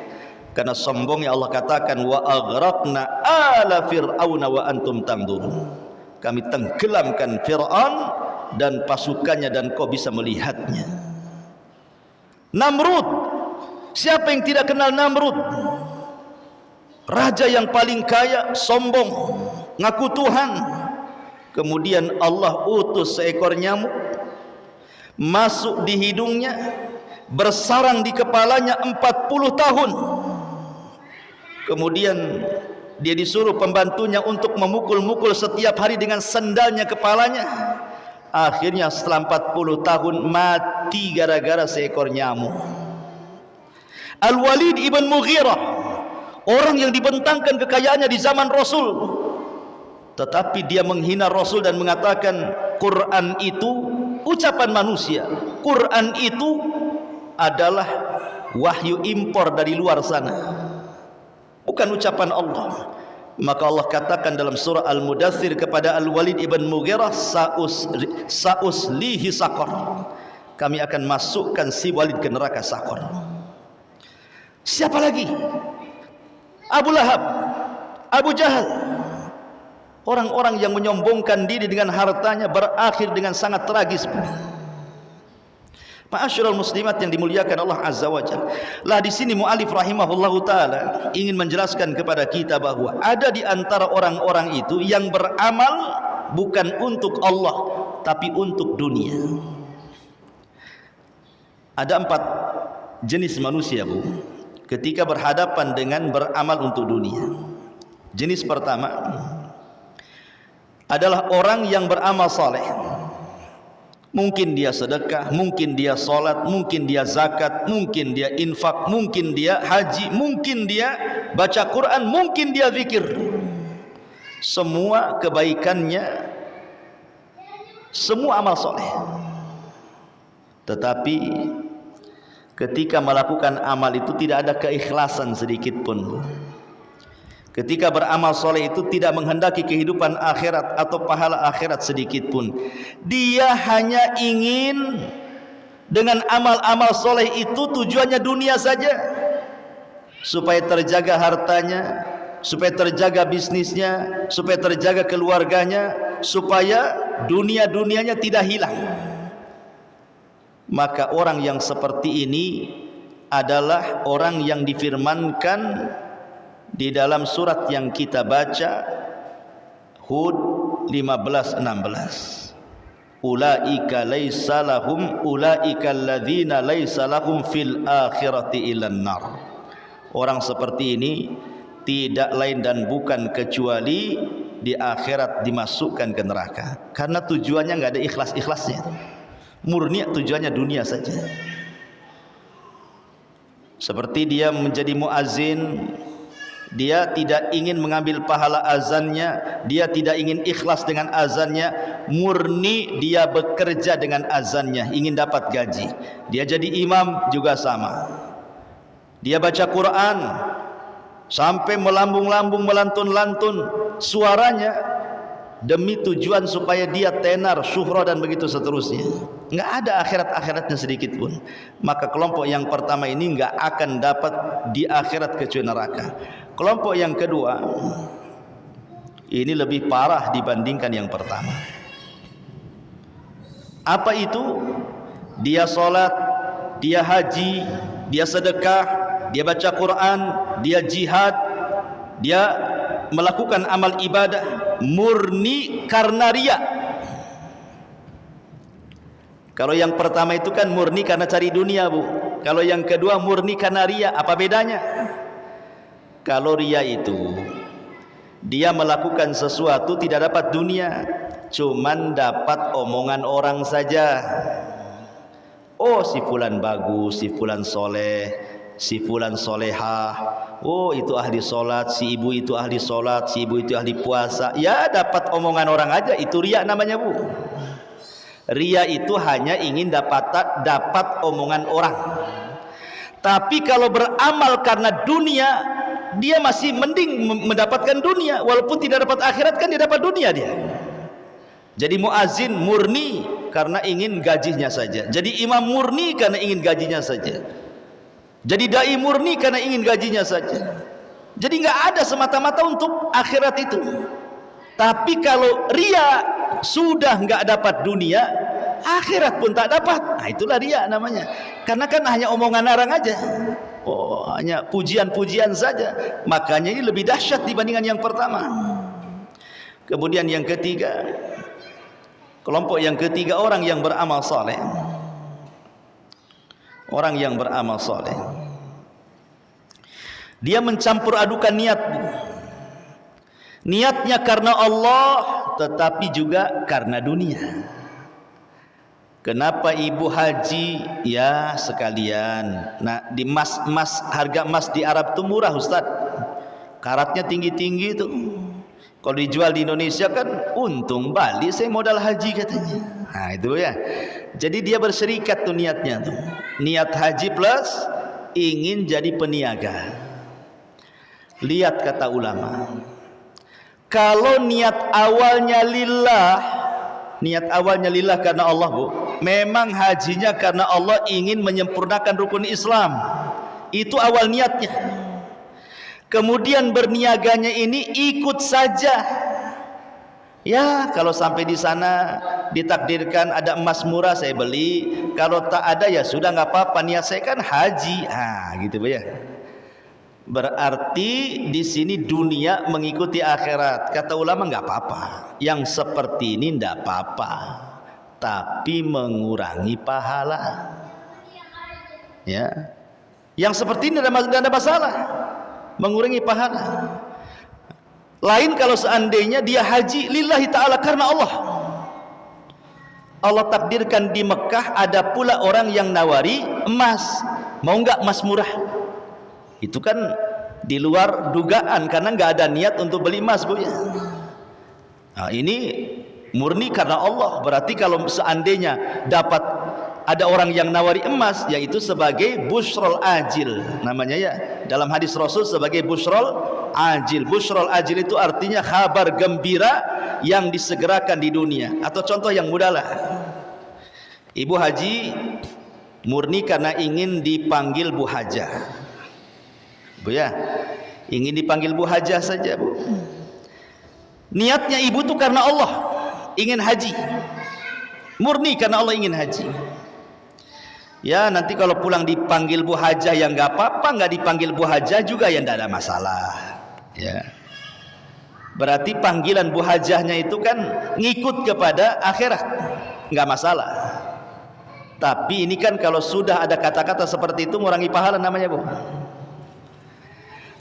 Karena sombongnya Allah katakan wa aghraqna ala fir'auna wa antum tanzurun, kami tenggelamkan Fir'aun dan pasukannya dan kau bisa melihatnya. Namrud, siapa yang tidak kenal Namrud? Raja yang paling kaya, sombong, ngaku Tuhan. Kemudian Allah utus seekor nyamuk masuk di hidungnya, bersarang di kepalanya 40 tahun. Kemudian dia disuruh pembantunya untuk memukul-mukul setiap hari dengan sendalnya kepalanya. Akhirnya setelah 40 tahun mati gara-gara seekor nyamuk. Al-Walid ibn Mughirah, orang yang dibentangkan kekayaannya di zaman Rasul, tetapi dia menghina Rasul dan mengatakan Quran itu ucapan manusia, Quran itu adalah wahyu impor dari luar sana, bukan ucapan Allah. Maka Allah katakan dalam surah Al-Mudaththir kepada Al-Walid ibn Mughirah, sa'uslihi saqar, kami akan masukkan si Walid ke neraka Saqar. Siapa lagi? Abu Lahab, Abu Jahal, orang-orang yang menyombongkan diri dengan hartanya berakhir dengan sangat tragis. Ma'asyiral muslimat yang dimuliakan Allah Azza wa Jalla. Lah di sini mu'alif rahimahullahu taala ingin menjelaskan kepada kita bahwa ada di antara orang-orang itu yang beramal bukan untuk Allah tapi untuk dunia. Ada 4 jenis manusia, Bu, ketika berhadapan dengan beramal untuk dunia. Jenis pertama adalah orang yang beramal saleh. Mungkin dia sedekah, mungkin dia salat, mungkin dia zakat, mungkin dia infak, mungkin dia haji, mungkin dia baca Quran, mungkin dia zikir. Semua kebaikannya, semua amal saleh. Tetapi ketika melakukan amal itu tidak ada keikhlasan sedikit pun. Ketika beramal soleh itu tidak menghendaki kehidupan akhirat atau pahala akhirat sedikit pun. Dia hanya ingin dengan amal-amal soleh itu tujuannya dunia saja, supaya terjaga hartanya, supaya terjaga bisnisnya, supaya terjaga keluarganya, supaya dunia-dunianya tidak hilang. Maka orang yang seperti ini adalah orang yang difirmankan di dalam surat yang kita baca, Hud 15:16, ulaika laisa lahum ulaika alladzina laisa lahum fil akhirati illan nar. Orang seperti ini tidak lain dan bukan kecuali di akhirat dimasukkan ke neraka, karena tujuannya enggak ada ikhlas-ikhlasnya, murni tujuannya dunia saja. Seperti dia menjadi muazin, dia tidak ingin mengambil pahala azannya, dia tidak ingin ikhlas dengan azannya, murni dia bekerja dengan azannya, ingin dapat gaji. Dia jadi imam juga sama. Dia baca Quran sampai melambung-lambung, melantun-lantun suaranya demi tujuan supaya dia tenar, syuhra dan begitu seterusnya. Enggak ada akhirat-akhiratnya sedikit pun. Maka kelompok yang pertama ini enggak akan dapat di akhirat kecuali neraka. Kelompok yang kedua ini lebih parah dibandingkan yang pertama. Apa itu? Dia sholat, dia haji, dia sedekah, dia baca Quran, dia jihad, dia melakukan amal ibadah murni karena riya. Kalau yang pertama itu kan murni karena cari dunia, Bu. Kalau yang kedua murni karena riya. Apa bedanya? Kalau riya itu dia melakukan sesuatu tidak dapat dunia, cuman dapat omongan orang saja. Oh, si fulan bagus, si fulan soleh, si fulan solehah. Oh, itu ahli solat, si ibu itu ahli solat, si ibu itu ahli puasa. Ya, dapat omongan orang aja, itu riya namanya, Bu. Riya itu hanya ingin dapat omongan orang. Tapi kalau beramal karena dunia, dia masih mending mendapatkan dunia, walaupun tidak dapat akhirat kan dia dapat dunia dia. Jadi muazin murni karena ingin gajinya saja. Jadi imam murni karena ingin gajinya saja. Jadi dai murni karena ingin gajinya saja. Jadi nggak ada semata-mata untuk akhirat itu. Tapi kalau riya sudah nggak dapat dunia, akhirat pun tak dapat. Nah, itulah riya namanya. Karena kan hanya omongan orang aja. Oh, hanya pujian-pujian saja. Makanya ini lebih dahsyat dibandingkan yang pertama. Kemudian yang ketiga, kelompok yang ketiga, orang yang beramal saleh. Orang yang beramal saleh, dia mencampur adukan niat. Niatnya karena Allah, tetapi juga karena dunia. Kenapa ibu haji? Ya sekalian. Nah, di harga emas di Arab itu murah, Ustaz. Karatnya tinggi-tinggi itu. Kalau dijual di Indonesia kan untung, balik saya modal haji katanya. Nah, itu ya. Jadi dia berserikat tuh niatnya tuh. Niat haji plus ingin jadi peniaga. Lihat kata ulama. Kalau niat awalnya lillah karena Allah, Bu. Memang hajinya karena Allah ingin menyempurnakan rukun Islam. Itu awal niatnya. Kemudian berniaganya ini ikut saja. Ya, kalau sampai di sana ditakdirkan ada emas murah saya beli. Kalau tak ada ya sudah nggak apa-apa. Niat saya kan haji. Ah, gitu ya. Berarti di sini dunia mengikuti akhirat. Kata ulama nggak apa-apa. Yang seperti ini nggak apa-apa. Tapi mengurangi pahala. Ya. Yang seperti ini tidak ada masalah. Mengurangi pahala. Lain kalau seandainya dia haji lillahi ta'ala karena Allah. Allah takdirkan di Mekah ada pula orang yang nawari emas. Mau nggak emas murah? Itu kan di luar dugaan karena nggak ada niat untuk beli emas, Bu ya. Nah, ini murni karena Allah. Berarti kalau seandainya dapat ada orang yang nawari emas, yaitu sebagai busrol ajil namanya ya, dalam hadis Rasul sebagai busrol ajil. Busrol ajil itu artinya kabar gembira yang disegerakan di dunia. Atau contoh yang mudah lah, ibu haji murni karena ingin dipanggil Bu Hajah, Bu ya, ingin dipanggil Bu Hajah saja, Bu. Niatnya ibu tuh karena Allah ingin haji, murni karena Allah ingin haji. Ya, nanti kalau pulang dipanggil Bu Hajah ya nggak apa-apa, nggak dipanggil Bu Hajah juga ya nggak ada masalah. Ya, berarti panggilan Bu Hajahnya itu kan ngikut kepada akhirat, nggak masalah. Tapi ini kan kalau sudah ada kata-kata seperti itu mengurangi pahala namanya, Bu.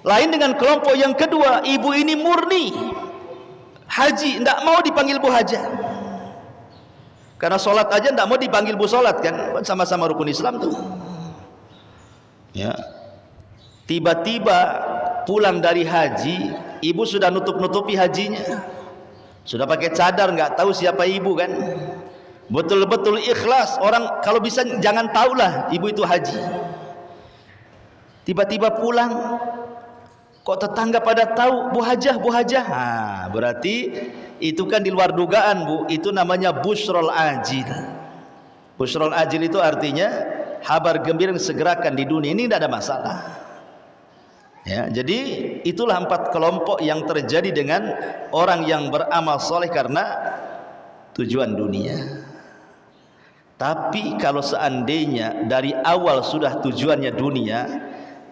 Lain dengan kelompok yang kedua, ibu ini murni haji, nggak mau dipanggil Bu Hajah. Karena sholat aja tidak mau dipanggil Bu sholat kan, sama-sama rukun Islam tuh. Ya, tiba-tiba pulang dari haji, ibu sudah nutup-nutupi hajinya, sudah pakai cadar, nggak tahu siapa ibu kan. Betul-betul ikhlas. Orang kalau bisa jangan tahulah ibu itu haji. Tiba-tiba pulang, kok tetangga pada tahu Bu Hajah, Bu Hajah. Nah, berarti itu kan di luar dugaan, Bu. Itu namanya busrol ajil. Busrol ajil itu artinya kabar gembira yang segerakan di dunia. Ini tidak ada masalah. Ya, jadi itulah 4 kelompok yang terjadi dengan orang yang beramal soleh karena tujuan dunia. Tapi kalau seandainya dari awal sudah tujuannya dunia,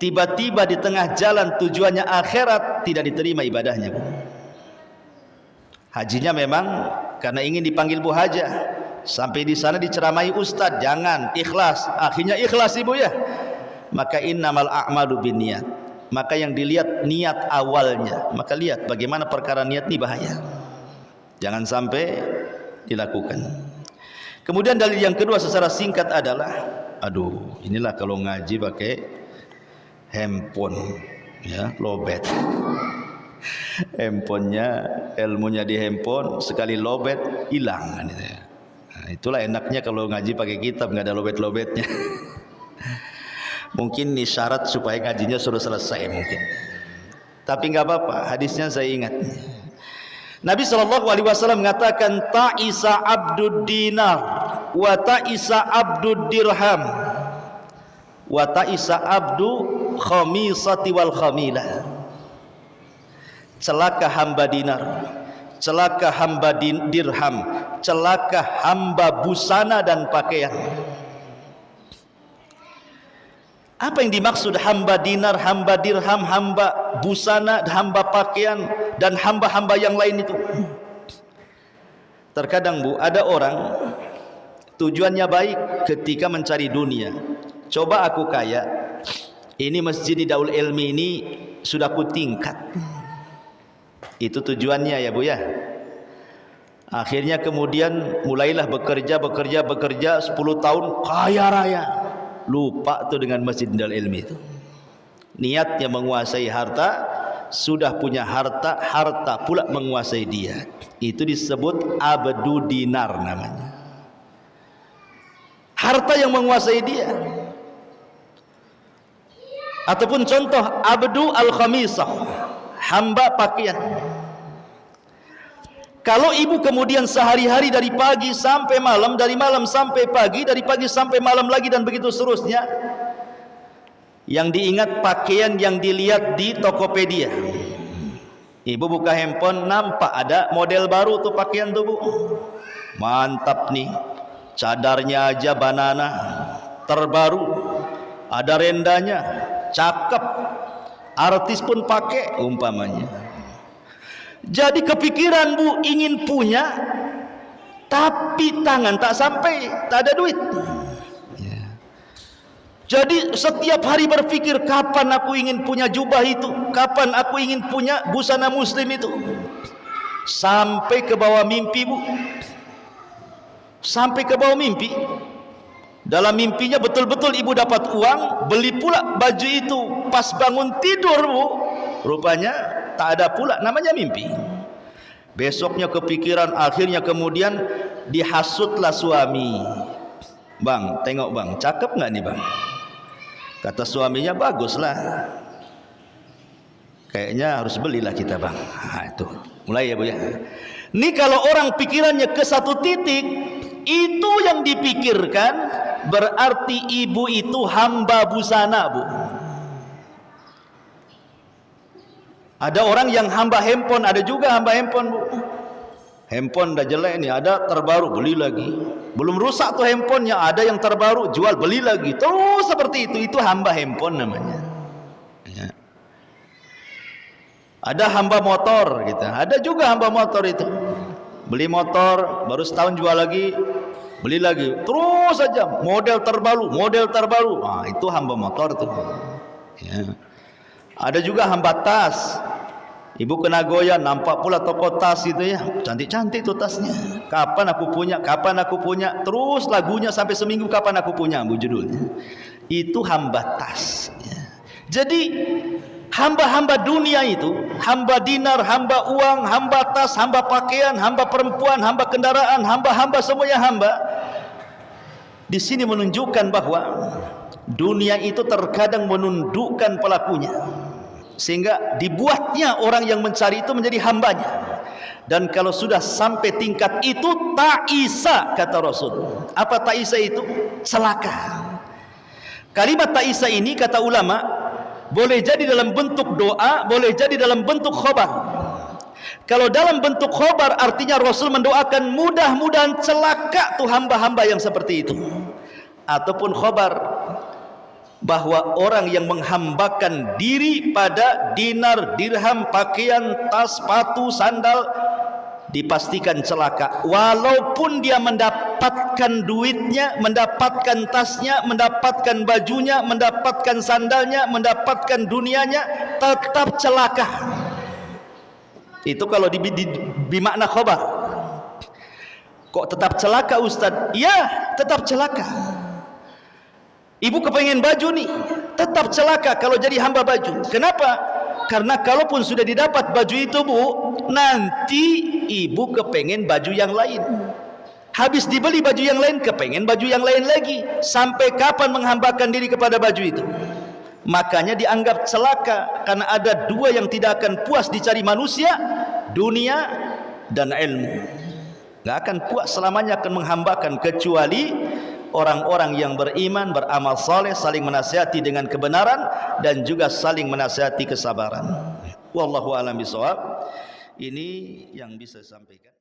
tiba-tiba di tengah jalan tujuannya akhirat, tidak diterima ibadahnya, Bu. Hajinya memang karena ingin dipanggil Bu Hajah, sampai di sana diceramai ustadz, jangan, ikhlas. Akhirnya ikhlas, ibu ya. Maka innamal a'malu binniyat. maka yang dilihat niat awalnya. Maka lihat bagaimana perkara niat ini bahaya, jangan sampai dilakukan. Kemudian dalil yang kedua secara singkat adalah, inilah kalau ngaji pakai handphone, ya, lobet. Handphonenya, ilmunya di handphone, sekali lobet hilang. Nah, itulah enaknya kalau ngaji pakai kitab, nggak ada lobet-lobetnya. Mungkin ini syarat supaya ngajinya suruh selesai mungkin. Tapi nggak apa-apa, hadisnya saya ingat. Nabi SAW mengatakan, ta'isa abdud dinar wa ta'isa abdud dirham wa ta'isa abdu khamisati wal khamilah. Celaka hamba dinar, celaka hamba dirham, celaka hamba busana dan pakaian. Apa yang dimaksud hamba dinar, hamba dirham, hamba busana, hamba pakaian, dan hamba-hamba yang lain itu? Terkadang Bu, ada orang tujuannya baik ketika mencari dunia. Coba aku kaya, ini masjid di Daul Ilmi ini sudah ku tingkat. Itu tujuannya ya Bu ya. Akhirnya kemudian mulailah bekerja 10 tahun kaya raya. Lupa tuh dengan masjid Daul Ilmi itu. Niatnya menguasai harta, sudah punya harta, harta pula menguasai dia. Itu disebut abdu dinar namanya. Harta yang menguasai dia. Ataupun contoh abdu al-khamisah, hamba pakaian. Kalau ibu kemudian sehari-hari dari pagi sampai malam, dari malam sampai pagi, dari pagi sampai malam lagi, dan begitu seterusnya, yang diingat pakaian yang dilihat di Tokopedia. Ibu buka handphone, nampak ada model baru tuh pakaian tuh Bu. Mantap nih, cadarnya aja banana, terbaru, ada rendanya, cakep, artis pun pakai umpamanya. Jadi kepikiran Bu ingin punya, tapi tangan tak sampai, tak ada duit. Jadi setiap hari berpikir, kapan aku ingin punya jubah itu, kapan aku ingin punya busana muslim itu. Sampai ke bawah mimpi Bu, sampai ke bawah mimpi. Dalam mimpinya betul-betul ibu dapat uang, beli pula baju itu. Pas bangun tidur Bu, rupanya tak ada pula, namanya mimpi. Besoknya kepikiran, akhirnya kemudian dihasutlah suami. Bang, tengok bang, cakep nggak nih bang? Kata suaminya, baguslah. Kayaknya harus belilah kita bang. Nah, itu mulai ya Bu ya. Ini kalau orang pikirannya ke satu titik, itu yang dipikirkan, berarti ibu itu hamba busana Bu. Ada orang yang hamba handphone, ada juga hamba handphone Bu. Handphone dah jelek nih, ada terbaru, beli lagi. Belum rusak tuh handphonenya, ada yang terbaru, jual, beli lagi. Terus seperti itu hamba handphone namanya. Ya. Ada hamba motor gitu. Ada juga hamba motor itu. Beli motor, baru setahun jual lagi, beli lagi. Terus saja model terbaru, model terbaru. Nah, itu hamba motor tuh. Ya. Ada juga hamba tas. Ibu kena goyah, nampak pula toko tas itu ya, cantik-cantik tuh tasnya. Kapan aku punya, kapan aku punya. Terus lagunya sampai seminggu, kapan aku punya Bu judulnya. Itu hamba tas ya. Jadi hamba-hamba dunia itu, hamba dinar, hamba uang, hamba tas, hamba pakaian, hamba perempuan, hamba kendaraan, hamba-hamba semuanya hamba. Di sini menunjukkan bahwa dunia itu terkadang menundukkan pelakunya, sehingga dibuatnya orang yang mencari itu menjadi hambanya. Dan kalau sudah sampai tingkat itu, ta'isa kata Rasul. Apa ta'isa itu? Celaka. Kalimat ta'isa ini kata ulama boleh jadi dalam bentuk doa, boleh jadi dalam bentuk khobar. Kalau dalam bentuk khobar artinya Rasul mendoakan mudah-mudahan celaka tuh hamba-hamba yang seperti itu. Ataupun khobar bahwa orang yang menghambakan diri pada dinar, dirham, pakaian, tas, sepatu, sandal, dipastikan celaka. Walaupun dia mendapat mendapatkan duitnya, mendapatkan tasnya, mendapatkan bajunya, mendapatkan sandalnya, mendapatkan dunianya, tetap celaka. Itu kalau di makna khabar. Kok tetap celaka Ustaz? Ya, tetap celaka. Ibu kepengen baju nih, tetap celaka kalau jadi hamba baju. Kenapa? Karena kalaupun sudah didapat baju itu Bu, nanti ibu kepengen baju yang lain. Habis dibeli baju yang lain, kepengen baju yang lain lagi. Sampai kapan menghambakan diri kepada baju itu? Makanya dianggap celaka, karena ada dua yang tidak akan puas dicari manusia, dunia dan ilmu. Gak akan puas selamanya akan menghambakan, kecuali orang-orang yang beriman, beramal saleh, saling menasihati dengan kebenaran dan juga saling menasihati kesabaran. Wallahu a'lam bishawab. Ini yang bisa saya sampaikan.